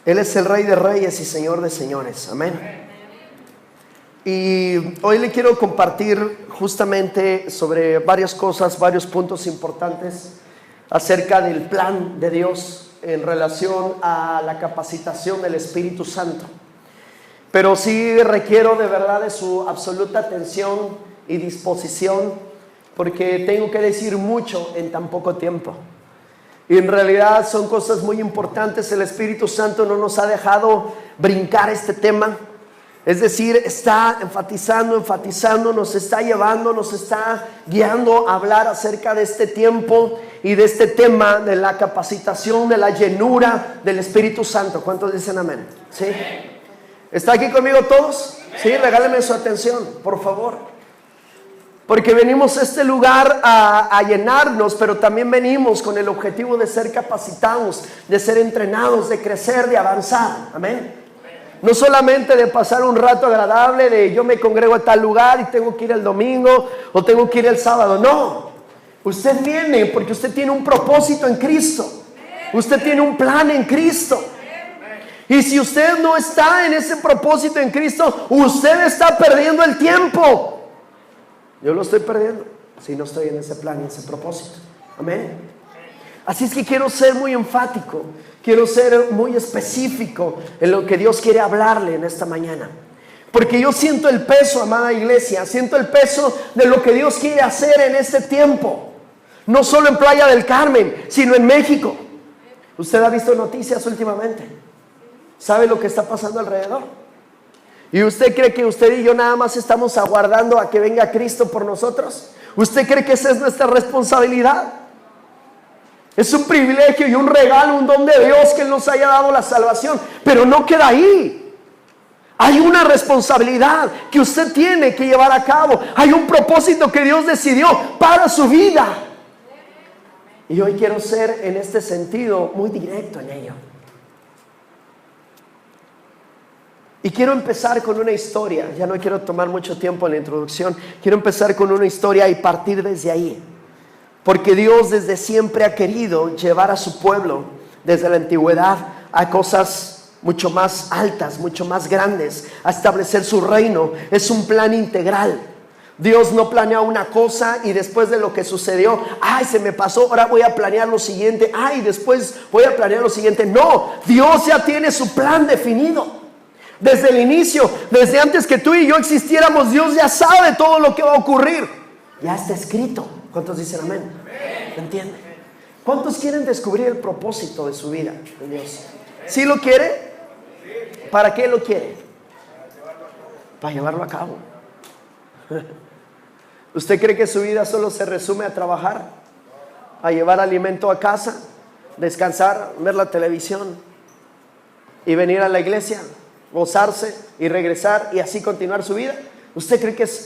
Él es el Rey de Reyes y Señor de Señores. Amén. Y hoy le quiero compartir justamente sobre varias cosas, varios puntos importantes acerca del plan de Dios en relación a la capacitación del Espíritu Santo. Pero sí requiero de verdad de su absoluta atención y disposición, porque tengo que decir mucho en tan poco tiempo. Y en realidad son cosas muy importantes. El Espíritu Santo no nos ha dejado brincar este tema. Es decir, está enfatizando, nos está llevando, nos está guiando a hablar acerca de este tiempo y de este tema de la capacitación, de la llenura del Espíritu Santo. ¿Cuántos dicen amén? ¿Sí? ¿Está aquí conmigo todos? Sí, regálenme su atención, por favor. Porque venimos a este lugar a llenarnos, pero también venimos con el objetivo de ser capacitados, de ser entrenados, de crecer, de avanzar. Amén. No solamente de pasar un rato agradable, de yo me congrego a tal lugar y tengo que ir el domingo o tengo que ir el sábado. No, usted viene porque usted tiene un propósito en Cristo. Usted tiene un plan en Cristo. Y si usted no está en ese propósito en Cristo, usted está perdiendo el tiempo. Yo lo estoy perdiendo si no estoy en ese plan y ese propósito. Amén. Así es que quiero ser muy enfático, quiero ser muy específico en lo que Dios quiere hablarle en esta mañana. Porque yo siento el peso, amada iglesia, siento el peso de lo que Dios quiere hacer en este tiempo. No solo en Playa del Carmen, sino en México. Usted ha visto noticias últimamente. ¿Sabe lo que está pasando alrededor? ¿Y usted cree que usted y yo nada más estamos aguardando a que venga Cristo por nosotros? ¿Usted cree que esa es nuestra responsabilidad? Es un privilegio y un regalo, un don de Dios que Él nos haya dado la salvación. Pero no queda ahí. Hay una responsabilidad que usted tiene que llevar a cabo. Hay un propósito que Dios decidió para su vida. Y hoy quiero ser en este sentido muy directo en ello. Y quiero empezar con una historia. Ya no quiero tomar mucho tiempo en la introducción. Quiero empezar con una historia y partir desde ahí. Porque Dios desde siempre ha querido llevar a su pueblo, desde la antigüedad, a cosas mucho más altas, mucho más grandes, a establecer su reino. Es un plan integral. Dios no planea una cosa y después de lo que sucedió, ay, se me pasó, ahora voy a planear lo siguiente, ay, después voy a planear lo siguiente. No, Dios ya tiene su plan definido. Desde el inicio, desde antes que tú y yo existiéramos, Dios ya sabe todo lo que va a ocurrir. Ya está escrito. ¿Cuántos dicen amén? ¿Entienden? ¿Cuántos quieren descubrir el propósito de su vida en Dios? ¿Sí lo quiere? ¿Para qué lo quiere? Para llevarlo a cabo. ¿Usted cree que su vida solo se resume a trabajar, a llevar alimento a casa, descansar, ver la televisión y venir a la iglesia, gozarse y regresar y así continuar su vida? ¿Usted cree que es